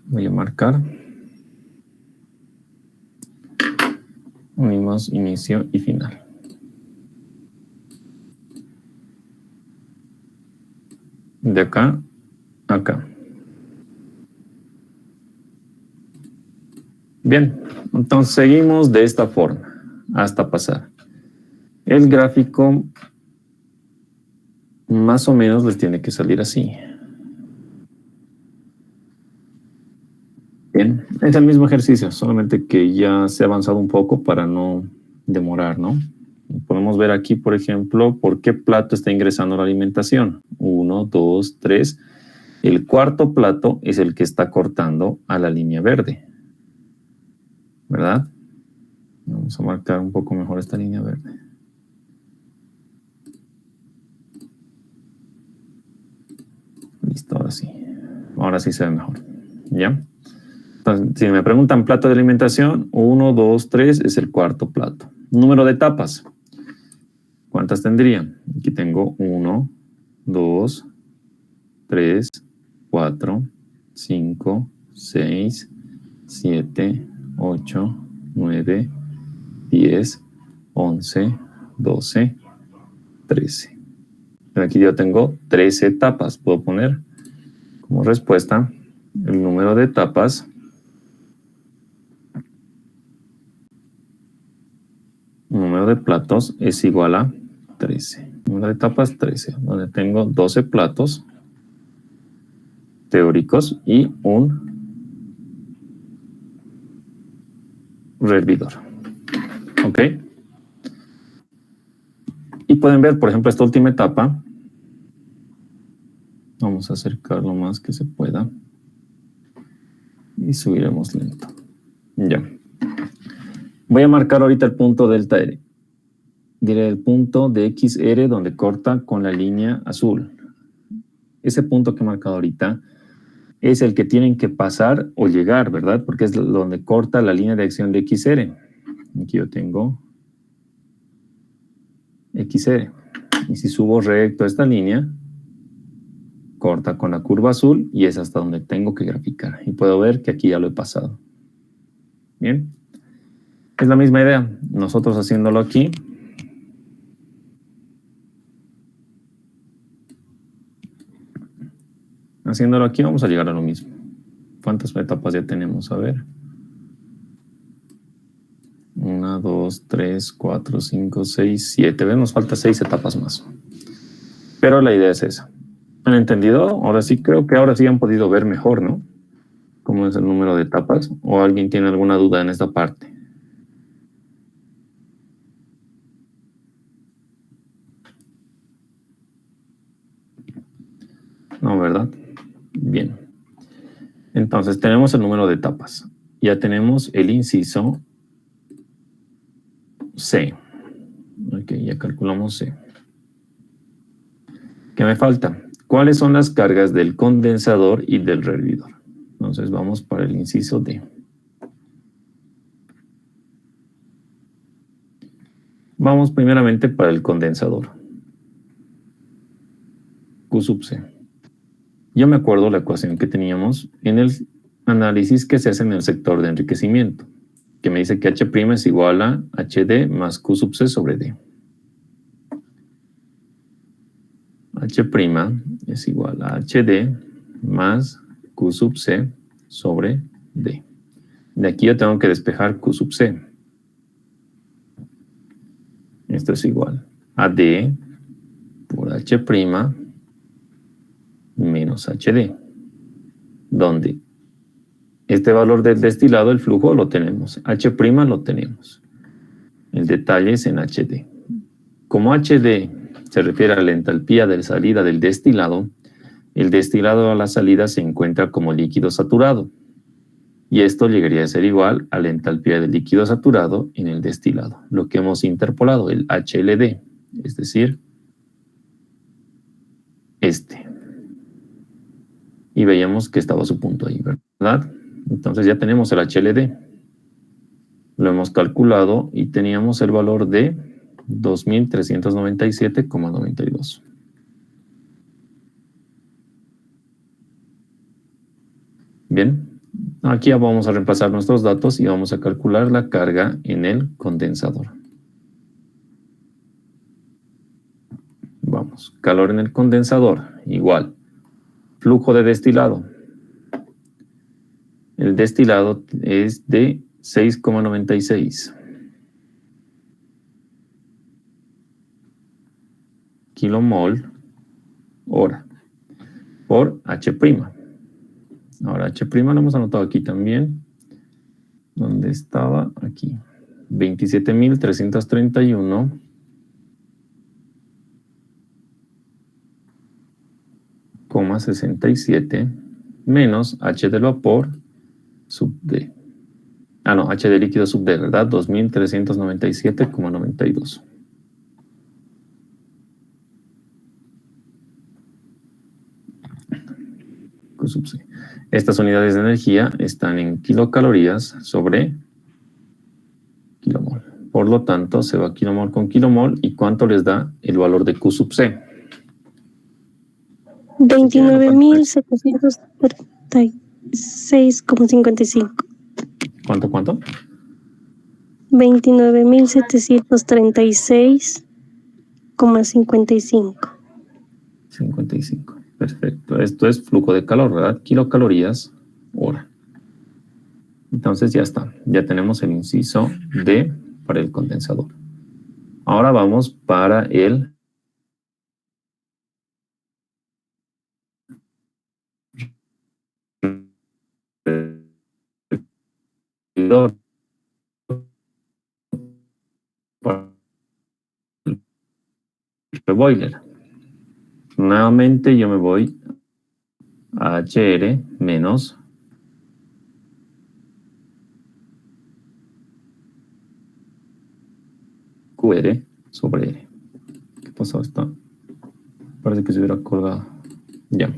Voy a marcar. Unimos inicio y final. De acá a acá. Bien, entonces seguimos de esta forma hasta pasar. El gráfico más o menos les tiene que salir así. Bien, es el mismo ejercicio, solamente que ya se ha avanzado un poco para no demorar, ¿no? Podemos ver aquí, por ejemplo, por qué plato está ingresando la alimentación. 1, 2, 3. El cuarto plato es el que está cortando a la línea verde, ¿verdad? Vamos a marcar un poco mejor esta línea verde. Listo, ahora sí. Ahora sí se ve mejor. ¿Ya? Entonces, si me preguntan plato de alimentación, 1, 2, 3 es el cuarto plato. Número de etapas. ¿Cuántas tendrían? Aquí tengo 1, 2, 3, 4, 5, 6, 7, 8, 9, 10, 11, 12, 13. Aquí yo tengo 13 etapas. Puedo poner como respuesta el número de etapas. Número de platos es igual a 13. Número de etapas 13, donde tengo 12 platos teóricos y un hervidor. ¿Ok? Y pueden ver, por ejemplo, esta última etapa. Vamos a acercar lo más que se pueda. Y subiremos lento. Ya. Voy a marcar ahorita el punto delta R. Diré el punto de XR donde corta con la línea azul. Ese punto que he marcado ahorita es el que tienen que pasar o llegar, ¿verdad? Porque es donde corta la línea de acción de XR. Aquí yo tengo XR. Y si subo recto esta línea, corta con la curva azul y es hasta donde tengo que graficar. Y puedo ver que aquí ya lo he pasado. Bien. Es la misma idea. Nosotros haciéndolo aquí. Haciéndolo aquí vamos a llegar a lo mismo. ¿Cuántas etapas ya tenemos? A ver. 1, 2, 3, 4, 5, 6, 7. ¿Ven? Nos falta 6 etapas más. Pero la idea es esa. ¿Han entendido? Ahora sí, creo que ahora sí han podido ver mejor, ¿no? ¿Cómo es el número de etapas? ¿O alguien tiene alguna duda en esta parte? No, ¿verdad? Bien. Entonces, tenemos el número de etapas. Ya tenemos el inciso C. Ok, ya calculamos C. ¿Qué me falta? ¿Cuáles son las cargas del condensador y del hervidor? Entonces, vamos para el inciso D. Vamos primeramente para el condensador. Q sub C. Yo me acuerdo la ecuación que teníamos en el análisis que se hace en el sector de enriquecimiento, que me dice que H' es igual a HD más Q sub C sobre D. H' es igual a HD más Q sub C sobre D. De aquí yo tengo que despejar Q sub C. Esto es igual AD por H' menos HD, donde este valor del destilado, el flujo, lo tenemos, H' lo tenemos. El detalle es en HD. Como HD se refiere a la entalpía de salida del destilado, el destilado a la salida se encuentra como líquido saturado. Y esto llegaría a ser igual a la entalpía del líquido saturado en el destilado, lo que hemos interpolado, el HLD, es decir, este. Y veíamos que estaba su punto ahí, ¿verdad? Entonces ya tenemos el HLD. Lo hemos calculado y teníamos el valor de 2397,92. Bien, aquí ya vamos a reemplazar nuestros datos y vamos a calcular la carga en el condensador. Vamos, calor en el condensador, igual. Flujo de destilado. El destilado es de 6,96 kilomol hora por H'. Ahora H' lo hemos anotado aquí también. ¿Dónde estaba? Aquí. 27.331,67 menos H del vapor sub D. Ah, no, H de líquido sub D, ¿verdad? 2.397,92. Sub C. Estas unidades de energía están en kilocalorías sobre kilomol. Por lo tanto, se va kilomol con kilomol. ¿Y cuánto les da el valor de Q sub C? 29.736,55. ¿Cuánto? 29.736,55. 55. Perfecto. Esto es flujo de calor, ¿verdad? Kilocalorías hora. Entonces ya está. Ya tenemos el inciso D para el condensador. Ahora vamos para el boiler. Nuevamente yo me voy a HR menos QR sobre R. ¿Qué pasó? Esto parece que se hubiera colgado. Ya.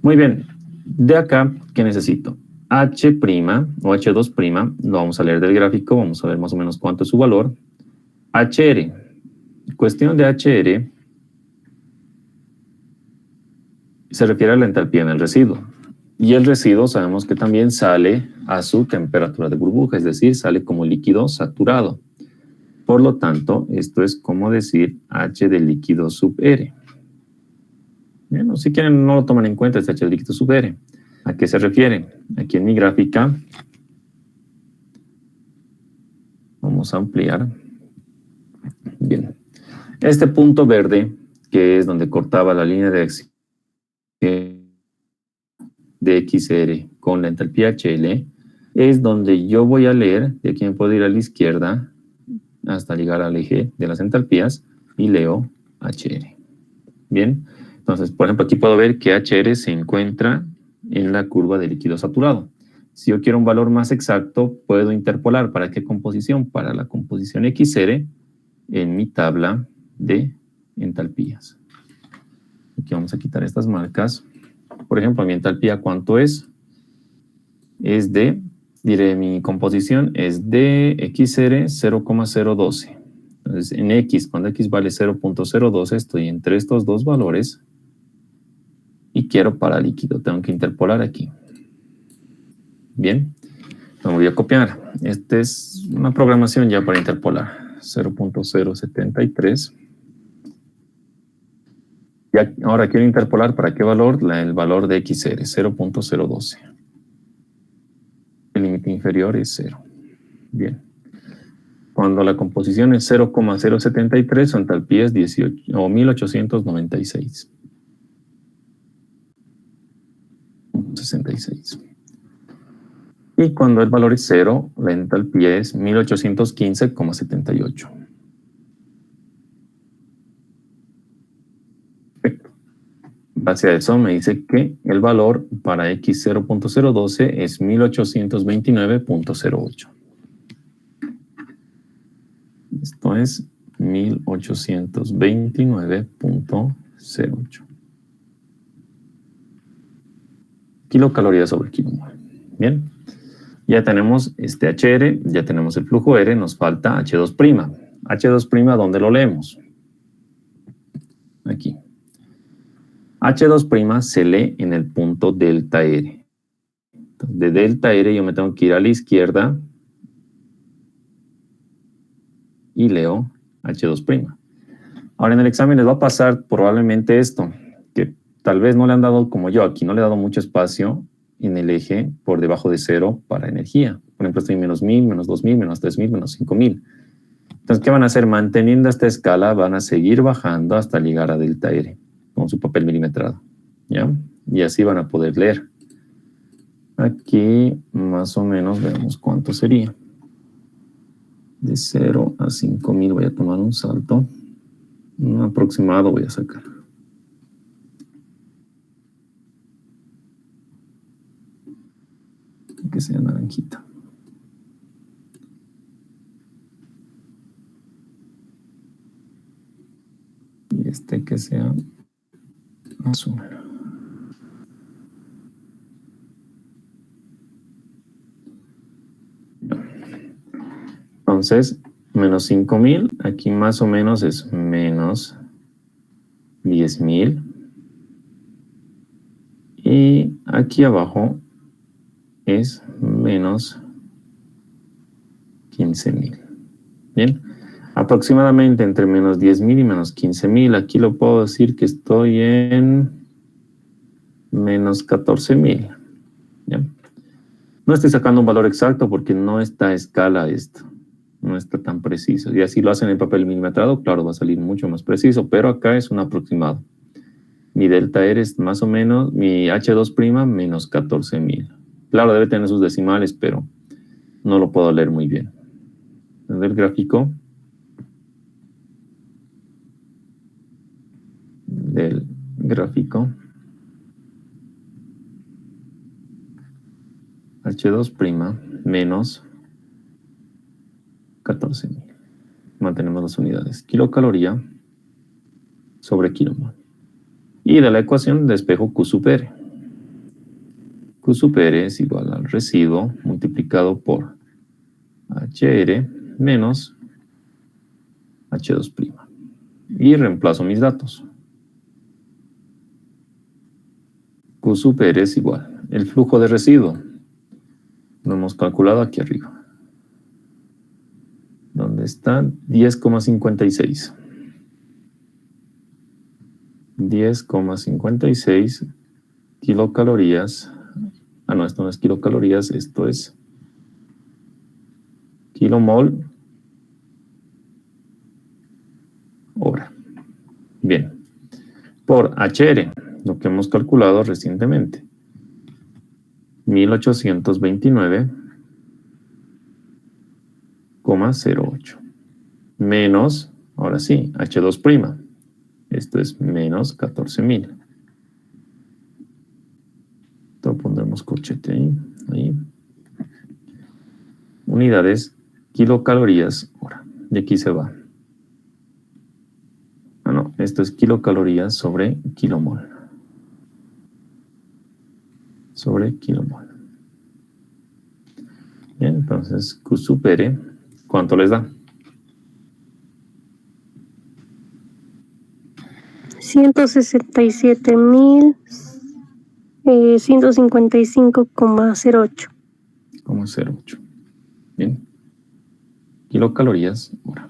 Muy bien. De acá, ¿qué necesito? H' o H2', lo vamos a leer del gráfico, vamos a ver más o menos cuánto es su valor. HR. Cuestión de HR se refiere a la entalpía en el residuo. Y el residuo sabemos que también sale a su temperatura de burbuja, es decir, sale como líquido saturado. Por lo tanto, esto es como decir H de líquido sub R. Bueno, si quieren no lo toman en cuenta este H de líquido sub R. ¿A qué se refiere? Aquí en mi gráfica vamos a ampliar. Bien. Este punto verde, que es donde cortaba la línea de XR con la entalpía HL, es donde yo voy a leer, de aquí me puedo ir a la izquierda hasta llegar al eje de las entalpías y leo HR. Bien, entonces, por ejemplo, aquí puedo ver que HR se encuentra en la curva de líquido saturado. Si yo quiero un valor más exacto, puedo interpolar. ¿Para qué composición? Para la composición XR en mi tabla de entalpías. Aquí vamos a quitar estas marcas. Por ejemplo, mi entalpía, ¿cuánto es? Es de, diré, mi composición es de XR 0,012. Entonces, en X, cuando X vale 0,012, estoy entre estos dos valores y quiero para líquido. Tengo que interpolar aquí. Bien, me voy a copiar. Esta es una programación ya para interpolar. 0.073. Y ahora quiero interpolar ¿para qué valor? El valor de XR, 0.012. El límite inferior es 0. Bien. Cuando la composición es 0,073, su entalpía es 18 o 1896. 66. Y cuando el valor es 0, la entalpía es 1815,78. Perfecto. Base a eso me dice que el valor para X 0.012 es 1829.08. Esto es 1829.08. Kilocalorías sobre kilomol. Bien. Ya tenemos este HR, ya tenemos el flujo R, nos falta H2'. H2', ¿dónde lo leemos? Aquí. H2' se lee en el punto delta R. Entonces, de delta R yo me tengo que ir a la izquierda y leo H2'. Ahora en el examen les va a pasar probablemente esto, que tal vez no le han dado como yo, aquí no le he dado mucho espacio en el eje por debajo de 0 para energía. Por ejemplo, estoy menos 1000, menos 2000, menos 3000, menos 5000. Entonces, ¿qué van a hacer? Manteniendo esta escala, van a seguir bajando hasta llegar a delta R, con su papel milimetrado. ¿Ya? Y así van a poder leer. Aquí, más o menos, veamos cuánto sería. De 0 a 5000 voy a tomar un salto. Un aproximado voy a sacar. Que sea naranjita. Y este que sea azul. Entonces, menos 5000, aquí más o menos es menos 10000. Y aquí abajo es menos 15000. Bien, aproximadamente entre menos 10000 y menos 15000. Aquí lo puedo decir que estoy en menos 14000. ¿Ya? No estoy sacando un valor exacto porque no está a escala esto. No está tan preciso. Y así lo hacen en papel milimetrado, claro, va a salir mucho más preciso, pero acá es un aproximado. Mi delta R es más o menos, mi H2' menos 14000. Claro, debe tener sus decimales, pero no lo puedo leer muy bien. Desde el gráfico H2' menos 14000. Mantenemos las unidades. Kilocaloría sobre kilomol. Y de la ecuación despejo Q sub R. Q sub R es igual al residuo multiplicado por HR menos H2'. Y reemplazo mis datos. Q sub R es igual. El flujo de residuo lo hemos calculado aquí arriba. ¿Dónde está? 10,56. 10,56 kilocalorías. Ah, no, esto no es kilocalorías, esto es kilomol hora. Bien. Por HR, lo que hemos calculado recientemente. 1829,08. Menos, ahora sí, H2'. Esto es menos 14000. Entonces pondremos corchete ahí. Unidades, kilocalorías hora. Y aquí se va. Ah, no, esto es kilocalorías sobre kilomol. Sobre kilomol. Bien, entonces Q sub R, ¿cuánto les da? 167.155,08. 0,08. Bien. Kilocalorías hora.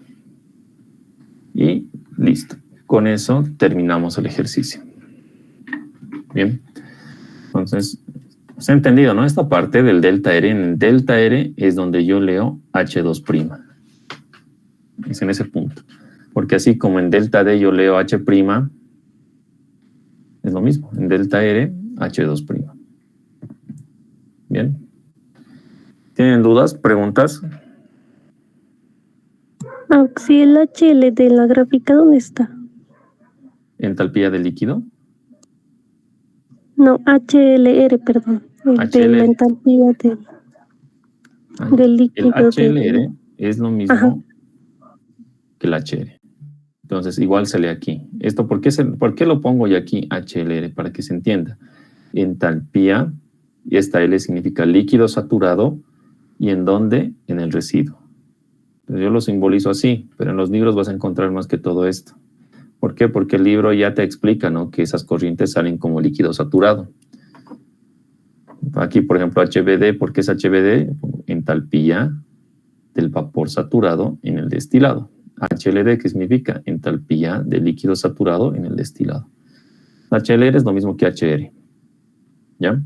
Y listo. Con eso terminamos el ejercicio. Bien. Entonces, se ha entendido, ¿no? Esta parte del delta R. En el delta R es donde yo leo H2'. es en ese punto. Porque así como en delta D yo leo H', es lo mismo. En delta R, H2'. Bien. ¿Tienen dudas? ¿Preguntas? Si el HL de la gráfica, ¿dónde está? ¿Entalpía del líquido? No, HLR, perdón. El de la HLR. entalpía del El líquido. HLR es lo mismo Ajá. que el HR. Entonces, igual sale aquí. ¿Esto por qué lo pongo yo aquí HLR? Para que se entienda. Entalpía, y esta L significa líquido saturado, ¿y en dónde? En el residuo. Entonces, yo lo simbolizo así, pero en los libros vas a encontrar más que todo esto. ¿Por qué? Porque el libro ya te explica, ¿no?, que esas corrientes salen como líquido saturado. Aquí, por ejemplo, HBD, ¿por qué es HBD? Entalpía del vapor saturado en el destilado. HLD, ¿qué significa? Entalpía del líquido saturado en el destilado. HLR es lo mismo que HR. ¿Ya?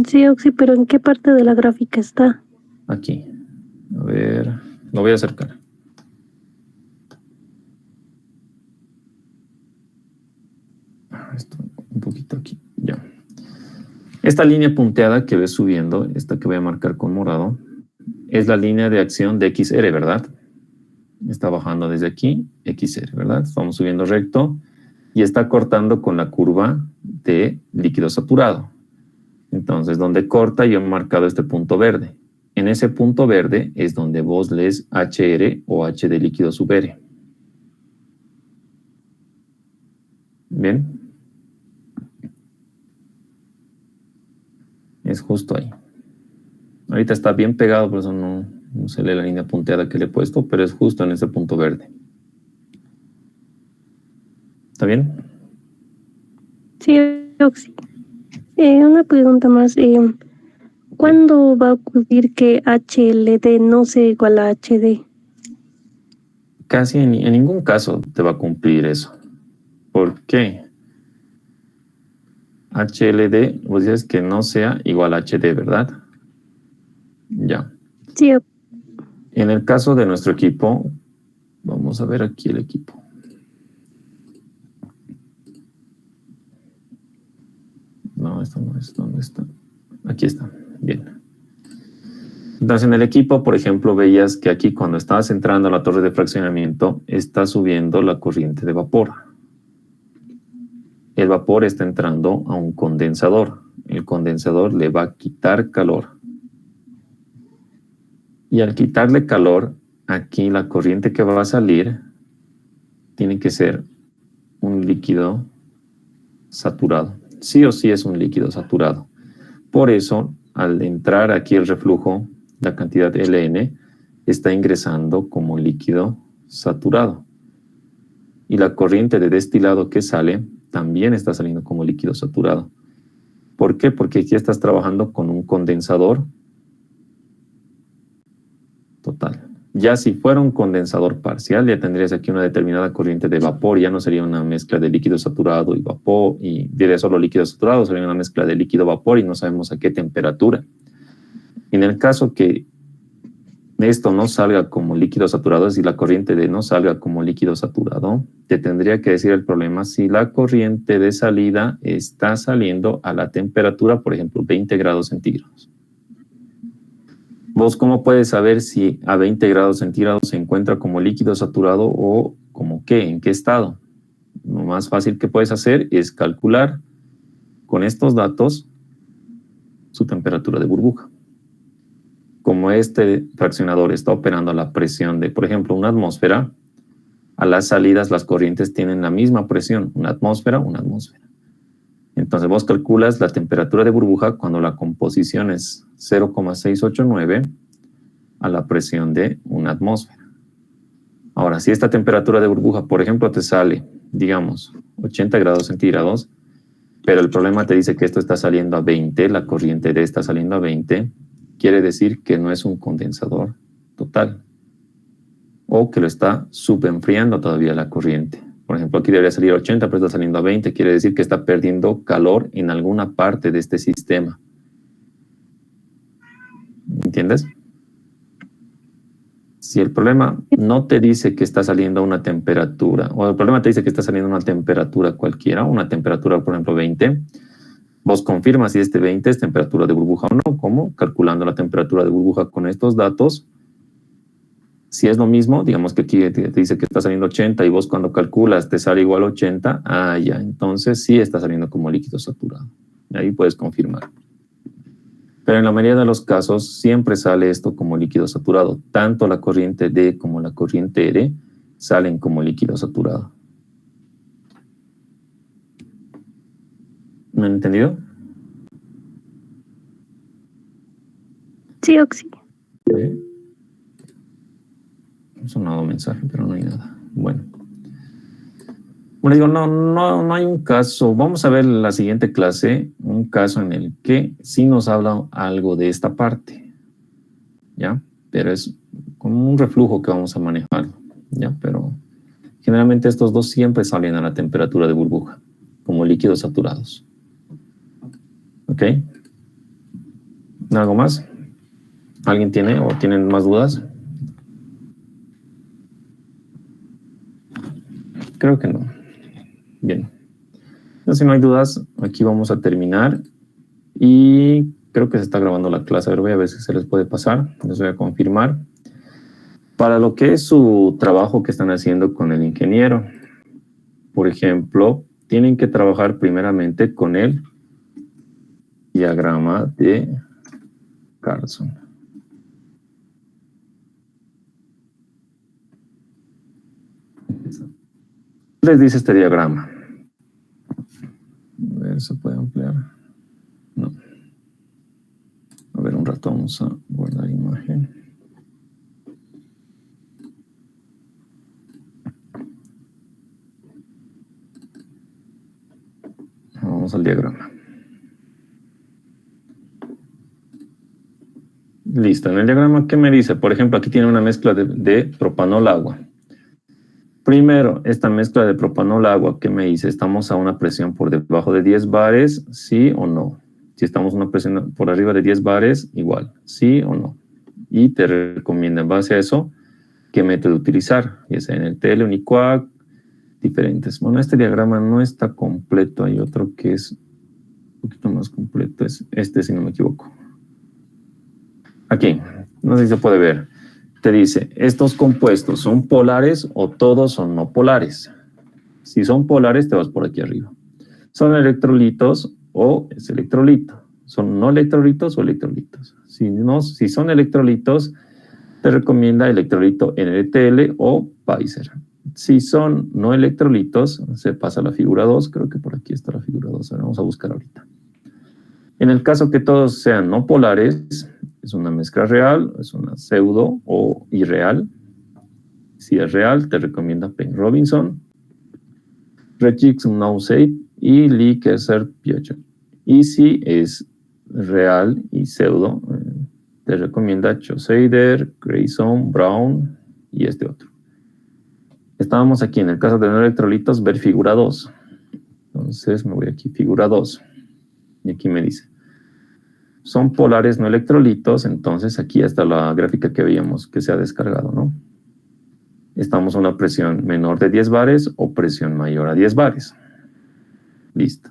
Sí, Oxy, pero ¿en qué parte de la gráfica está? Aquí. A ver, lo voy a acercar. Esto un poquito aquí. Ya. Esta línea punteada que ves subiendo, esta que voy a marcar con morado, es la línea de acción de XR, ¿verdad? Está bajando desde aquí, XR, ¿verdad? Estamos subiendo recto y está cortando con la curva de líquido saturado. Entonces, donde corta, yo he marcado este punto verde. En ese punto verde es donde vos lees HR o H de líquido sub R. Bien. Es justo ahí. Ahorita está bien pegado, por eso no se lee la línea punteada que le he puesto, pero es justo en ese punto verde. ¿Está bien? Sí, Oxy. Una pregunta más. ¿Cuándo va a ocurrir que HLD no sea igual a HD? Casi en ningún caso te va a cumplir eso. ¿Por qué? HLD, vos dices que no sea igual a HD, ¿verdad? Ya. Sí, En el caso de nuestro equipo, vamos a ver aquí el equipo. No, esto no es. ¿Dónde está? Aquí está. Bien. Entonces, en el equipo, por ejemplo, veías que aquí cuando estabas entrando a la torre de fraccionamiento, está subiendo la corriente de vapor. El vapor está entrando a un condensador. El condensador le va a quitar calor. Y al quitarle calor, aquí la corriente que va a salir tiene que ser un líquido saturado. Sí o sí es un líquido saturado. Por eso, al entrar aquí el reflujo, la cantidad Ln está ingresando como líquido saturado. Y la corriente de destilado que sale también está saliendo como líquido saturado. ¿Por qué? Porque aquí estás trabajando con un condensador total. Ya si fuera un condensador parcial, ya tendrías aquí una determinada corriente de vapor, ya no sería una mezcla de líquido saturado y vapor, y diría solo líquido saturado, sería una mezcla de líquido-vapor y no sabemos a qué temperatura. En el caso que esto no salga como líquido saturado, es decir, la corriente D no salga como líquido saturado, te tendría que decir el problema si la corriente de salida está saliendo a la temperatura, por ejemplo, 20 grados centígrados. ¿Vos cómo puedes saber si a 20 grados centígrados se encuentra como líquido saturado o como qué, en qué estado? Lo más fácil que puedes hacer es calcular con estos datos su temperatura de burbuja. Como este fraccionador está operando a la presión de, por ejemplo, una atmósfera, a las salidas las corrientes tienen la misma presión, una atmósfera. Entonces vos calculas la temperatura de burbuja cuando la composición es 0,689 a la presión de una atmósfera. Ahora, si esta temperatura de burbuja, por ejemplo, te sale, digamos, 80 grados centígrados, pero el problema te dice que esto está saliendo a 20, la corriente D está saliendo a 20, quiere decir que no es un condensador total, o que lo está subenfriando todavía la corriente. Por ejemplo, aquí debería salir a 80, pero está saliendo a 20, quiere decir que está perdiendo calor en alguna parte de este sistema. ¿Entiendes? Si el problema no te dice que está saliendo a una temperatura, o el problema te dice que está saliendo a una temperatura cualquiera, una temperatura, por ejemplo, 20, vos confirmas si este 20 es temperatura de burbuja o no. ¿Cómo? Calculando la temperatura de burbuja con estos datos. Si es lo mismo, digamos que aquí te dice que está saliendo 80 y vos cuando calculas te sale igual 80, ya, entonces sí está saliendo como líquido saturado. Ahí puedes confirmar. Pero en la mayoría de los casos siempre sale esto como líquido saturado. Tanto la corriente D como la corriente R salen como líquido saturado. ¿Me han entendido? Sí, Oxy. Ha sonado mensaje, pero no hay nada. Bueno, digo, no hay un caso. Vamos a ver en la siguiente clase un caso en el que sí nos habla algo de esta parte, ¿ya? Pero es como un reflujo que vamos a manejar, ¿ya? Pero generalmente estos dos siempre salen a la temperatura de burbuja, como líquidos saturados. ¿Ok? ¿Algo más? ¿Alguien tiene o tienen más dudas? Creo que no. Bien. Entonces, si no hay dudas, aquí vamos a terminar. Y creo que se está grabando la clase. A ver, voy a ver si se les puede pasar. Les voy a confirmar. Para lo que es su trabajo que están haciendo con el ingeniero, por ejemplo, tienen que trabajar primeramente con el diagrama de Carlson. Les dice este diagrama. A ver, ¿se puede ampliar? No. A ver, un rato vamos a guardar imagen. Vamos al diagrama. Listo. En el diagrama, ¿qué me dice? Por ejemplo, aquí tiene una mezcla de propanol-agua. Primero, esta mezcla de propanol-agua, ¿qué me dice? ¿Estamos a una presión por debajo de 10 bares? ¿Sí o no? Si estamos a una presión por arriba de 10 bares, igual. ¿Sí o no? Y te recomienda en base a eso qué método utilizar, ya sea NLTL, UNIQUAC, diferentes. Bueno, este diagrama no está completo. Hay otro que es un poquito más completo. Es este, si no me equivoco. Aquí, no sé si se puede ver. Te dice, ¿estos compuestos son polares o todos son no polares? Si son polares, te vas por aquí arriba. ¿Son electrolitos o es electrolito? ¿Son no electrolitos o electrolitos? Si son electrolitos, te recomienda electrolito NLTL o Pfizer. Si son no electrolitos, se pasa a la figura 2. Creo que por aquí está la figura 2. Vamos a buscar ahorita. En el caso que todos sean no polares, es una mezcla real, es una pseudo o irreal. Si es real, te recomienda Penn Robinson, Regix Nauseit y Lee Kesser Piocha. Y si es real y pseudo, te recomienda Choseider, Grayson, Brown y este otro. Estábamos aquí en el caso de no electrolitos, ver figura 2. Entonces me voy aquí, figura 2. Y aquí me dice, son polares no electrolitos, entonces aquí está la gráfica que veíamos que se ha descargado, ¿no? Estamos a una presión menor de 10 bares o presión mayor a 10 bares. Listo.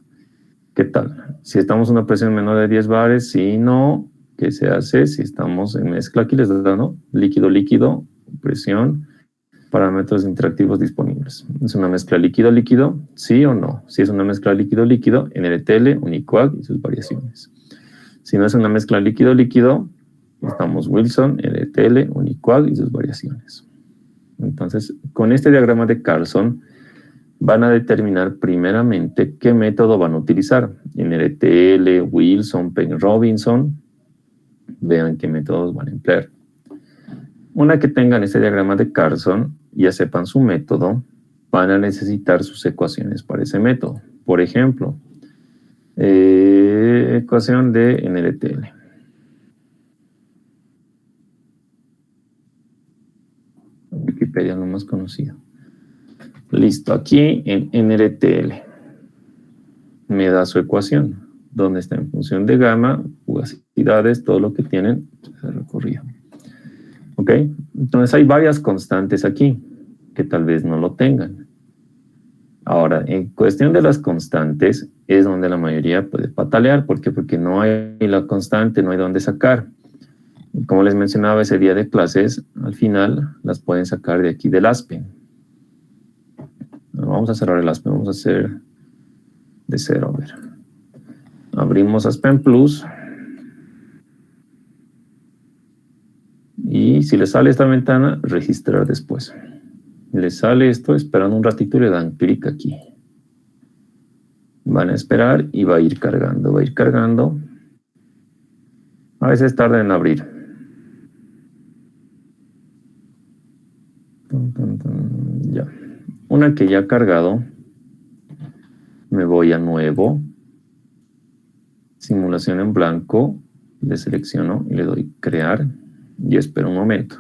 ¿Qué tal? Si estamos a una presión menor de 10 bares, sí, no. ¿Qué se hace? Si estamos en mezcla, aquí les da, ¿no? Líquido, líquido, presión, parámetros interactivos disponibles. ¿Es una mezcla líquido-líquido? ¿Sí o no? Si es una mezcla líquido-líquido, NLTL, UNIQUAC y sus variaciones. Si no es una mezcla líquido-líquido, estamos Wilson, NLTL, UNIQUAC y sus variaciones. Entonces, con este diagrama de Carlson, van a determinar primeramente qué método van a utilizar. NLTL, Wilson, Penn Robinson. Vean qué métodos van a emplear. Una que tengan este diagrama de Carlson, ya sepan su método, van a necesitar sus ecuaciones para ese método. Por ejemplo, ecuación de NLTL. Wikipedia lo más conocido. Listo, aquí en NLTL me da su ecuación, donde está en función de gamma, fugacidades, todo lo que tienen se recorrido. ¿Ok? Entonces hay varias constantes aquí que tal vez no lo tengan. Ahora, en cuestión de las constantes es donde la mayoría puede patalear. ¿Por qué? Porque no hay la constante, no hay dónde sacar. Y como les mencionaba ese día de clases, al final las pueden sacar de aquí del Aspen. Vamos a cerrar el Aspen, vamos a hacer de cero. A ver. Abrimos Aspen Plus. Y si les sale esta ventana, registrar después. Les sale esto, esperan un ratito y le dan clic aquí. Van a esperar y va a ir cargando, va a ir cargando. A veces tarda en abrir. Ya. Una que ya ha cargado, me voy a nuevo, simulación en blanco, le selecciono y le doy crear y espero un momento.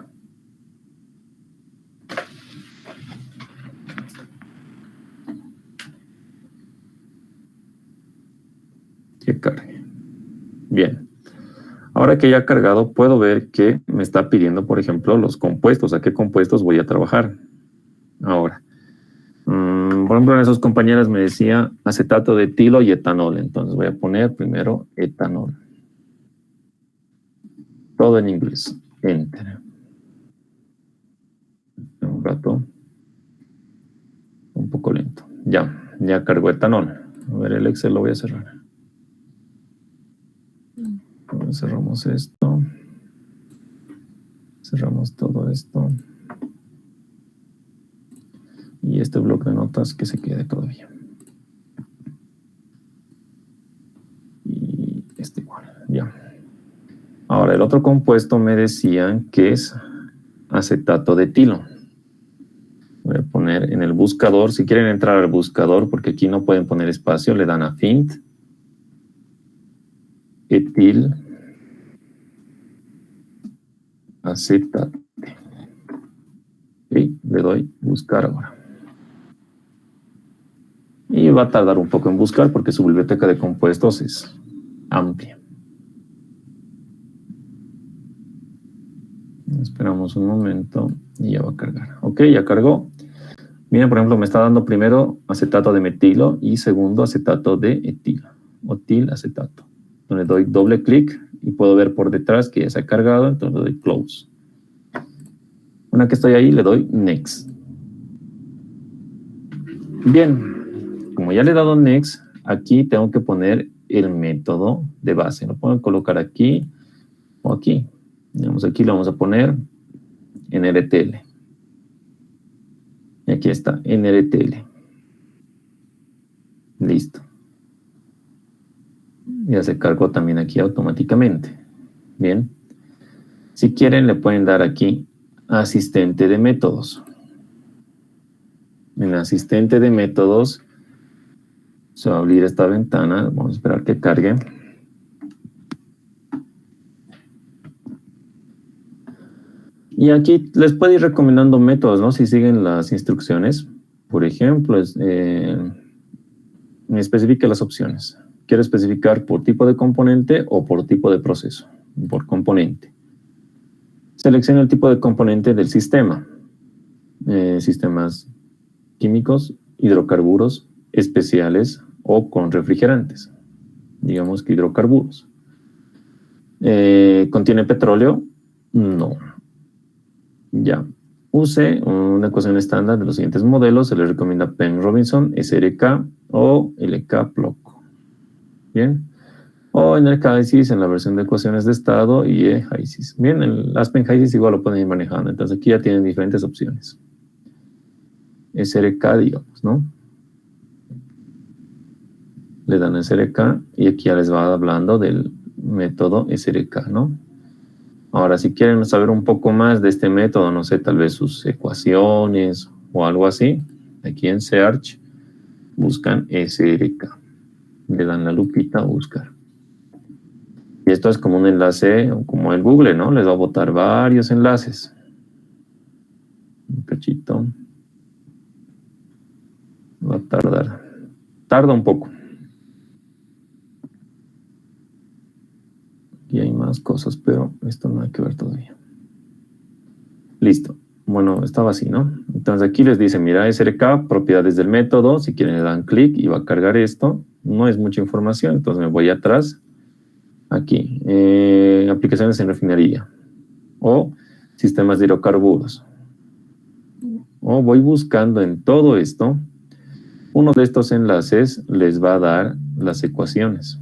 Que cargue. Bien. Ahora que ya ha cargado, puedo ver que me está pidiendo, por ejemplo, los compuestos. ¿A qué compuestos voy a trabajar? Ahora, por ejemplo, en esos compañeros me decía acetato de etilo y etanol. Entonces voy a poner primero etanol. Todo en inglés. Enter. Un rato. Un poco lento. Ya cargó etanol. A ver, el Excel lo voy a cerrar. Cerramos esto. Cerramos todo esto. Y este bloque de notas que se quede todavía. Y este igual, ya. Ahora, el otro compuesto me decían que es acetato de etilo. Voy a poner en el buscador, si quieren entrar al buscador, porque aquí no pueden poner espacio, le dan a Find, etil, acetate. Y le doy buscar ahora. Y va a tardar un poco en buscar porque su biblioteca de compuestos es amplia. Esperamos un momento y ya va a cargar. Ok, ya cargó. Miren, por ejemplo, me está dando primero acetato de metilo y segundo acetato de etilo. Otil acetato. Entonces le doy doble clic y puedo ver por detrás que ya se ha cargado, entonces le doy close. Una que estoy ahí, le doy next. Bien, como ya le he dado next, aquí tengo que poner el método de base. Lo puedo colocar aquí o aquí. Digamos, aquí le vamos a poner NRTL. Y aquí está, NRTL. Listo. Ya se cargó también aquí automáticamente. Bien. Si quieren, le pueden dar aquí asistente de métodos. En el asistente de métodos se va a abrir esta ventana. Vamos a esperar que cargue. Y aquí les puede ir recomendando métodos, ¿no? Si siguen las instrucciones. Por ejemplo, especifique las opciones. Quiero especificar por tipo de componente o por tipo de proceso. Por componente. Seleccione el tipo de componente del sistema. Sistemas químicos, hidrocarburos, especiales o con refrigerantes. Digamos que hidrocarburos. ¿Contiene petróleo? No. Ya. Use una ecuación estándar de los siguientes modelos. Se le recomienda Penn Robinson, SRK o LK-PLOC. Bien. O en el HYSYS, en la versión de ecuaciones de estado y HYSYS. Bien, el Aspen HYSYS igual lo pueden ir manejando. Entonces aquí ya tienen diferentes opciones. SRK, digamos, ¿no? Le dan SRK y aquí ya les va hablando del método SRK, ¿no? Ahora, si quieren saber un poco más de este método, no sé, tal vez sus ecuaciones o algo así, aquí en Search buscan SRK. Le dan la lupita a buscar. Y esto es como un enlace, como el Google, ¿no? Les va a botar varios enlaces. Un cachito. Va a tardar. Tarda un poco. Y hay más cosas, pero esto no hay que ver todavía. Listo. Bueno, estaba así, ¿no? Entonces aquí les dice, mira, SRK, propiedades del método. Si quieren le dan clic y va a cargar esto. No es mucha información, entonces me voy atrás. Aquí, aplicaciones en refinería. O sistemas de hidrocarburos. O voy buscando en todo esto. Uno de estos enlaces les va a dar las ecuaciones.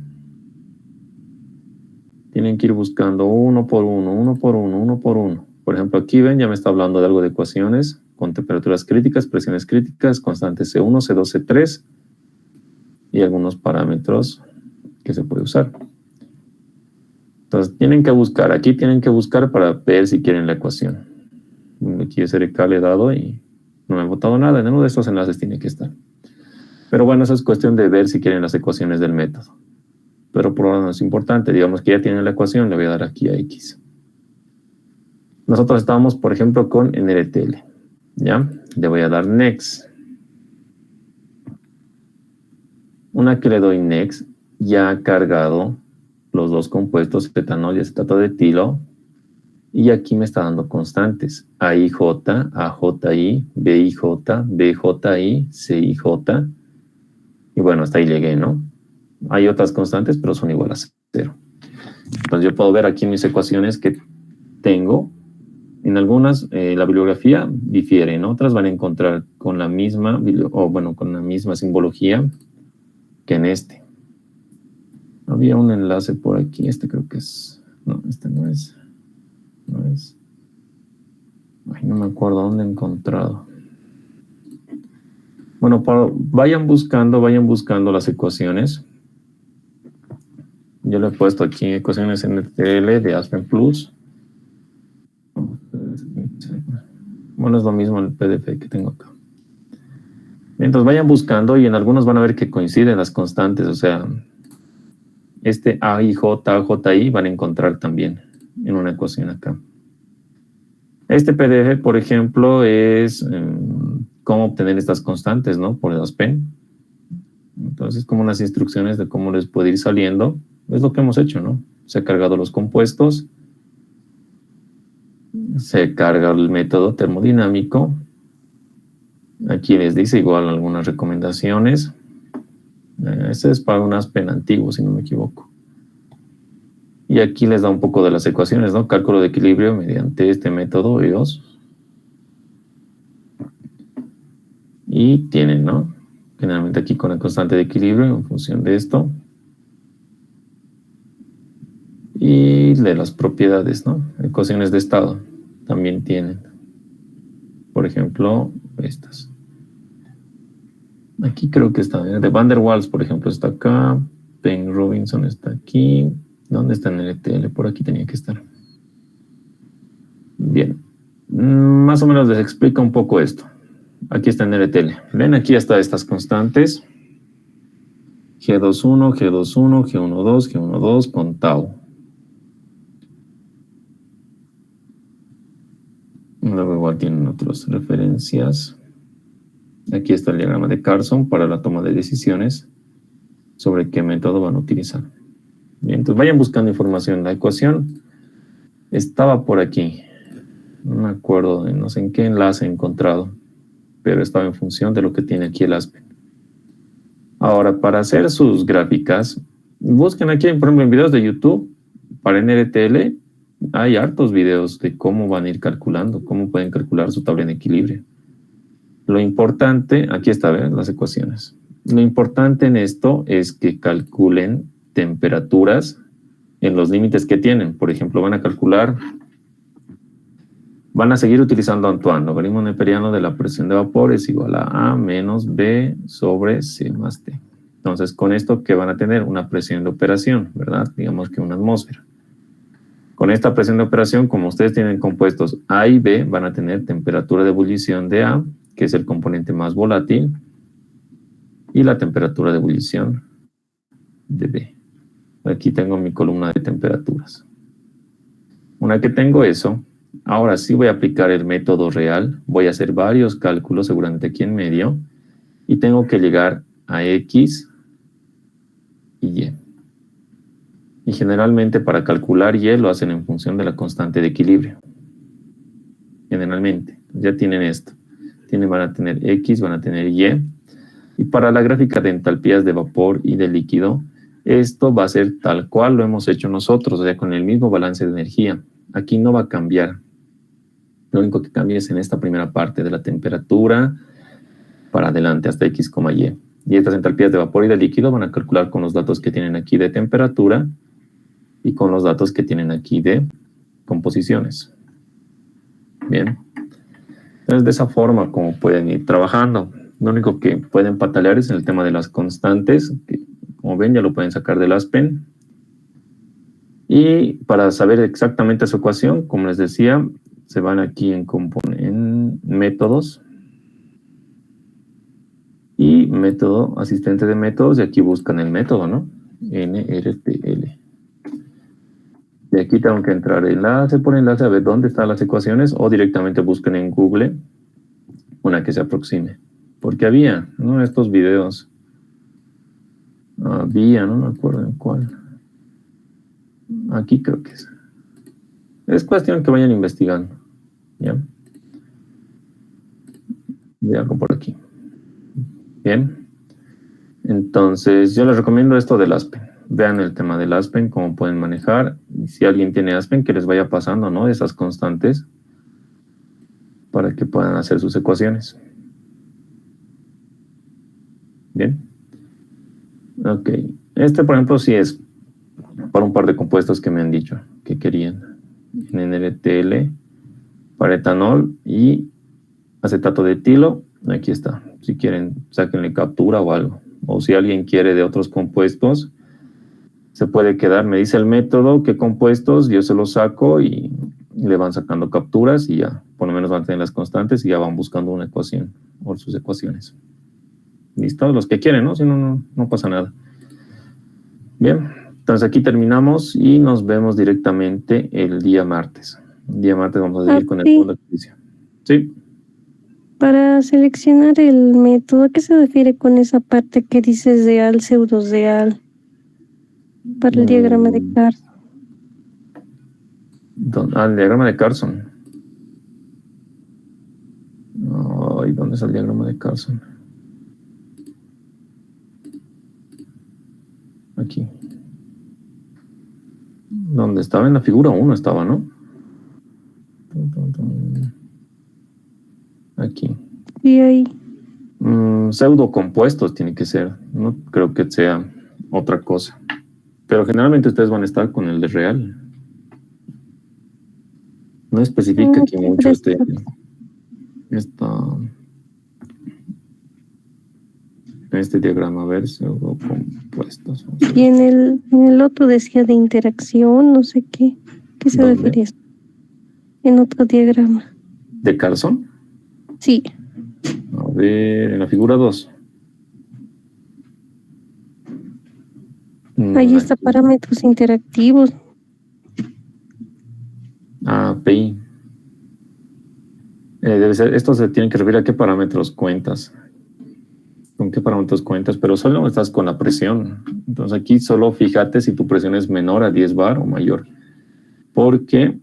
Tienen que ir buscando uno por uno, uno por uno, uno por uno. Por ejemplo, aquí ven, ya me está hablando de algo de ecuaciones con temperaturas críticas, presiones críticas, constantes C1, C2, C3 y algunos parámetros que se puede usar. Entonces, tienen que buscar, aquí tienen que buscar para ver si quieren la ecuación. Aquí SRK le he dado y no me ha botado nada. En uno de estos enlaces tiene que estar. Pero bueno, eso es cuestión de ver si quieren las ecuaciones del método. Pero por ahora no es importante. Digamos que ya tienen la ecuación, le voy a dar aquí a X. Nosotros estábamos, por ejemplo, con NRTL. ¿Ya? Le voy a dar Next. Una que le doy Next, ya ha cargado los dos compuestos, etanol y acetato de etilo. Y aquí me está dando constantes. AIJ, AJI, BIJ, BJI, CIJ. Y bueno, hasta ahí llegué, ¿no? Hay otras constantes, pero son igual a 0. Entonces yo puedo ver aquí en mis ecuaciones que tengo. En algunas la bibliografía difiere, en otras van a encontrar con la misma, con la misma simbología que en este. Había un enlace por aquí, este creo que es... No, este no es. No es. Ay, no me acuerdo dónde he encontrado. Bueno, vayan buscando las ecuaciones. Yo le he puesto aquí ecuaciones NTL de Aspen Plus. Bueno, es lo mismo en el PDF que tengo acá. Entonces vayan buscando y en algunos van a ver que coinciden las constantes. O sea, este AIJ, AJI van a encontrar también en una ecuación acá. Este PDF, por ejemplo, es cómo obtener estas constantes, ¿no? Por el Aspen. Entonces, como unas instrucciones de cómo les puede ir saliendo. Es lo que hemos hecho, ¿no? Se ha cargado los compuestos. Se carga el método termodinámico. Aquí les dice igual algunas recomendaciones. Este es para un Aspen antiguo, si no me equivoco. Y aquí les da un poco de las ecuaciones, ¿no? Cálculo de equilibrio mediante este método EOS. Y tienen, ¿no? Generalmente aquí con la constante de equilibrio en función de esto. Y de las propiedades, ¿no? Ecuaciones de estado también tienen. Por ejemplo, estas. Aquí creo que está. De Van der Waals, por ejemplo, está acá. Penn Robinson está aquí. ¿Dónde está en el ETL? Por aquí tenía que estar. Bien. Más o menos les explica un poco esto. Aquí está en el ETL. Ven, aquí hasta estas constantes. G21, G21, G12, G12 con tau. Luego igual tienen otras referencias. Aquí está el diagrama de Carson para la toma de decisiones sobre qué método van a utilizar. Bien, entonces vayan buscando información. La ecuación estaba por aquí. No me acuerdo, no sé en qué enlace he encontrado, pero estaba en función de lo que tiene aquí el Aspen. Ahora, para hacer sus gráficas, busquen aquí, por ejemplo, en videos de YouTube para NRTL. Hay hartos videos de cómo van a ir calculando, cómo pueden calcular su tabla en equilibrio. Lo importante, aquí está, ¿ven? Las ecuaciones. Lo importante en esto es que calculen temperaturas en los límites que tienen. Por ejemplo, van a calcular, van a seguir utilizando Antoine. Logaritmo neperiano de la presión de vapor es igual a A menos B sobre C más T. Entonces, con esto, ¿qué van a tener? Una presión de operación, ¿verdad? Digamos que una atmósfera. Con esta presión de operación, como ustedes tienen compuestos A y B, van a tener temperatura de ebullición de A, que es el componente más volátil, y la temperatura de ebullición de B. Aquí tengo mi columna de temperaturas. Una que tengo eso, ahora sí voy a aplicar el método real, voy a hacer varios cálculos, seguramente aquí en medio, y tengo que llegar a X y Y. Y generalmente para calcular Y lo hacen en función de la constante de equilibrio. En el generalmente. Ya tienen esto. Van a tener X, van a tener Y. Y para la gráfica de entalpías de vapor y de líquido, esto va a ser tal cual lo hemos hecho nosotros, o sea, con el mismo balance de energía. Aquí no va a cambiar. Lo único que cambia es en esta primera parte de la temperatura para adelante hasta X, Y. Y estas entalpías de vapor y de líquido van a calcular con los datos que tienen aquí de temperatura y con los datos que tienen aquí de composiciones. Bien. Entonces, de esa forma, como pueden ir trabajando. Lo único que pueden patalear es en el tema de las constantes, que como ven ya lo pueden sacar del Aspen. Y para saber exactamente su ecuación, como les decía, se van aquí en métodos. Y método, asistente de métodos, y aquí buscan el método, ¿no? NRTL. Y aquí tengo que entrar enlace por enlace a ver dónde están las ecuaciones o directamente busquen en Google una que se aproxime. Porque había, ¿no? Estos videos. Había, no me acuerdo en cuál. Aquí creo que es. Es cuestión que vayan investigando. ¿Ya? Y algo por aquí. Bien. Entonces, yo les recomiendo esto del Aspen. Vean el tema del Aspen, cómo pueden manejar. Y si alguien tiene Aspen, que les vaya pasando, ¿no? Esas constantes para que puedan hacer sus ecuaciones. Bien. Ok. Este, por ejemplo, sí es para un par de compuestos que me han dicho que querían. En NRTL, para etanol y acetato de etilo. Aquí está. Si quieren, sáquenle captura o algo. O si alguien quiere de otros compuestos, se puede quedar. Me dice el método qué compuestos, yo se los saco y le van sacando capturas y ya, por lo menos van a tener las constantes y ya van buscando una ecuación o sus ecuaciones. ¿Listo? Los que quieren, ¿no? Si no, no pasa nada. Bien, entonces aquí terminamos y nos vemos directamente el día martes. El día martes vamos a seguir con el segundo ejercicio. ¿Sí? Para seleccionar el método, ¿a qué se refiere con esa parte que dices real, pseudo-real? Para el diagrama de Carson. El diagrama de Carson. Ay, ¿dónde está el diagrama de Carson? Aquí. Donde estaba en la figura 1 estaba, ¿no? Aquí. Y ahí. Pseudocompuestos tiene que ser. No creo que sea otra cosa. Pero generalmente ustedes van a estar con el de real. No especifica aquí mucho este diagrama. A ver, pseudocompuestos. Y en el otro decía de interacción, no sé qué. ¿Qué se refiere a eso? En otro diagrama. ¿De Carson? Sí. A ver, en la figura 2. Ahí está parámetros interactivos. PI. Debe ser, esto se tiene que referir a qué parámetros cuentas. ¿Con qué parámetros cuentas? Pero solo estás con la presión. Entonces aquí solo fíjate si tu presión es menor a 10 bar o mayor. Porque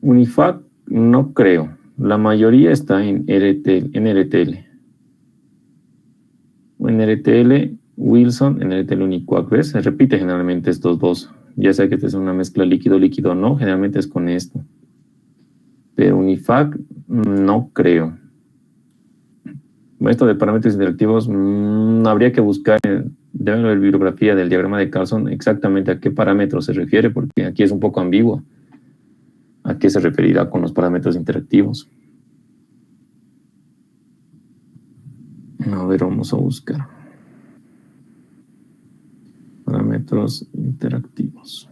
Unifac no creo. La mayoría está en NRTL. NRTL, Wilson, NRTL Uniquac. ¿Ves? Se repite generalmente estos dos. Ya sea que estés en una mezcla líquido-líquido o no, generalmente es con esto. Pero Unifac no creo. Esto de parámetros interactivos, habría que buscar, deben haber bibliografía del diagrama de Carson exactamente a qué parámetros se refiere, porque aquí es un poco ambiguo. ¿A qué se referirá con los parámetros interactivos? A ver, vamos a buscar. Parámetros interactivos.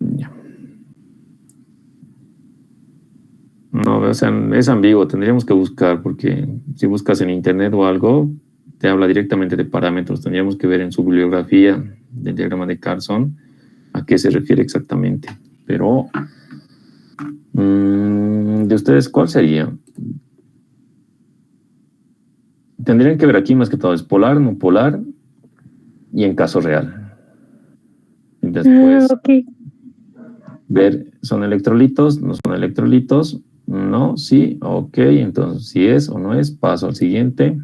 Ya. No, o sea, es ambiguo, tendríamos que buscar, porque si buscas en internet o algo, te habla directamente de parámetros. Tendríamos que ver en su bibliografía del diagrama de Carson a qué se refiere exactamente. Pero, de ustedes, ¿cuál sería? Tendrían que ver aquí más que todo, es polar, no polar y en caso real. Y después Ok. ver, ¿son electrolitos? ¿No son electrolitos? No, sí, ok. Entonces, si es o no es, paso al siguiente.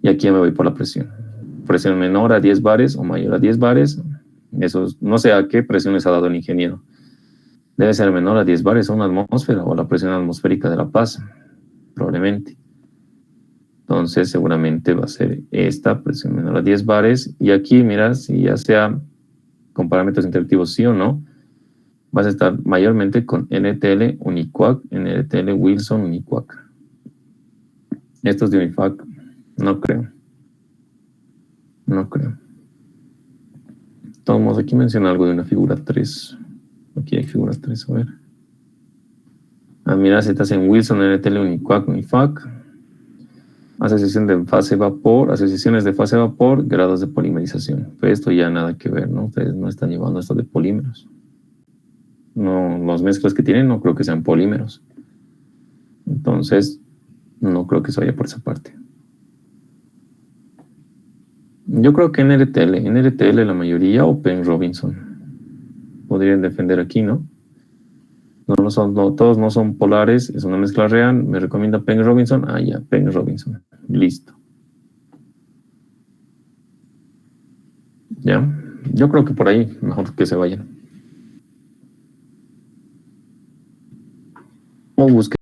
Y aquí me voy por la presión. Presión menor a 10 bares o mayor a 10 bares. Eso no sé a qué presión les ha dado el ingeniero. Debe ser menor a 10 bares o una atmósfera o la presión atmosférica de La Paz, probablemente. Entonces, seguramente va a ser esta presión menor a 10 bares. Y aquí, mira, si ya sea con parámetros interactivos sí o no, vas a estar mayormente con NTL Uniquac, NTL Wilson Uniquac. Estos de Unifac, no creo. No creo. Tomamos, aquí menciona algo de una figura 3. Aquí hay figura 3, a ver. Ah, mira, si estás en Wilson, NTL Uniquac, Unifac. Asociación de fase vapor, asociaciones de fase vapor, grados de polimerización. Pero esto ya nada que ver, ¿no? Ustedes no están llevando esto de polímeros. No, los mezclas que tienen no creo que sean polímeros. Entonces, no creo que se vaya por esa parte. Yo creo que en RTL la mayoría o Penn Robinson podrían defender aquí, ¿no? No son, no, todos no son polares, es una mezcla real. Me recomienda Penn Robinson. Ah, ya, Penn Robinson. Listo. Ya, yo creo que por ahí mejor que se vayan. O busquen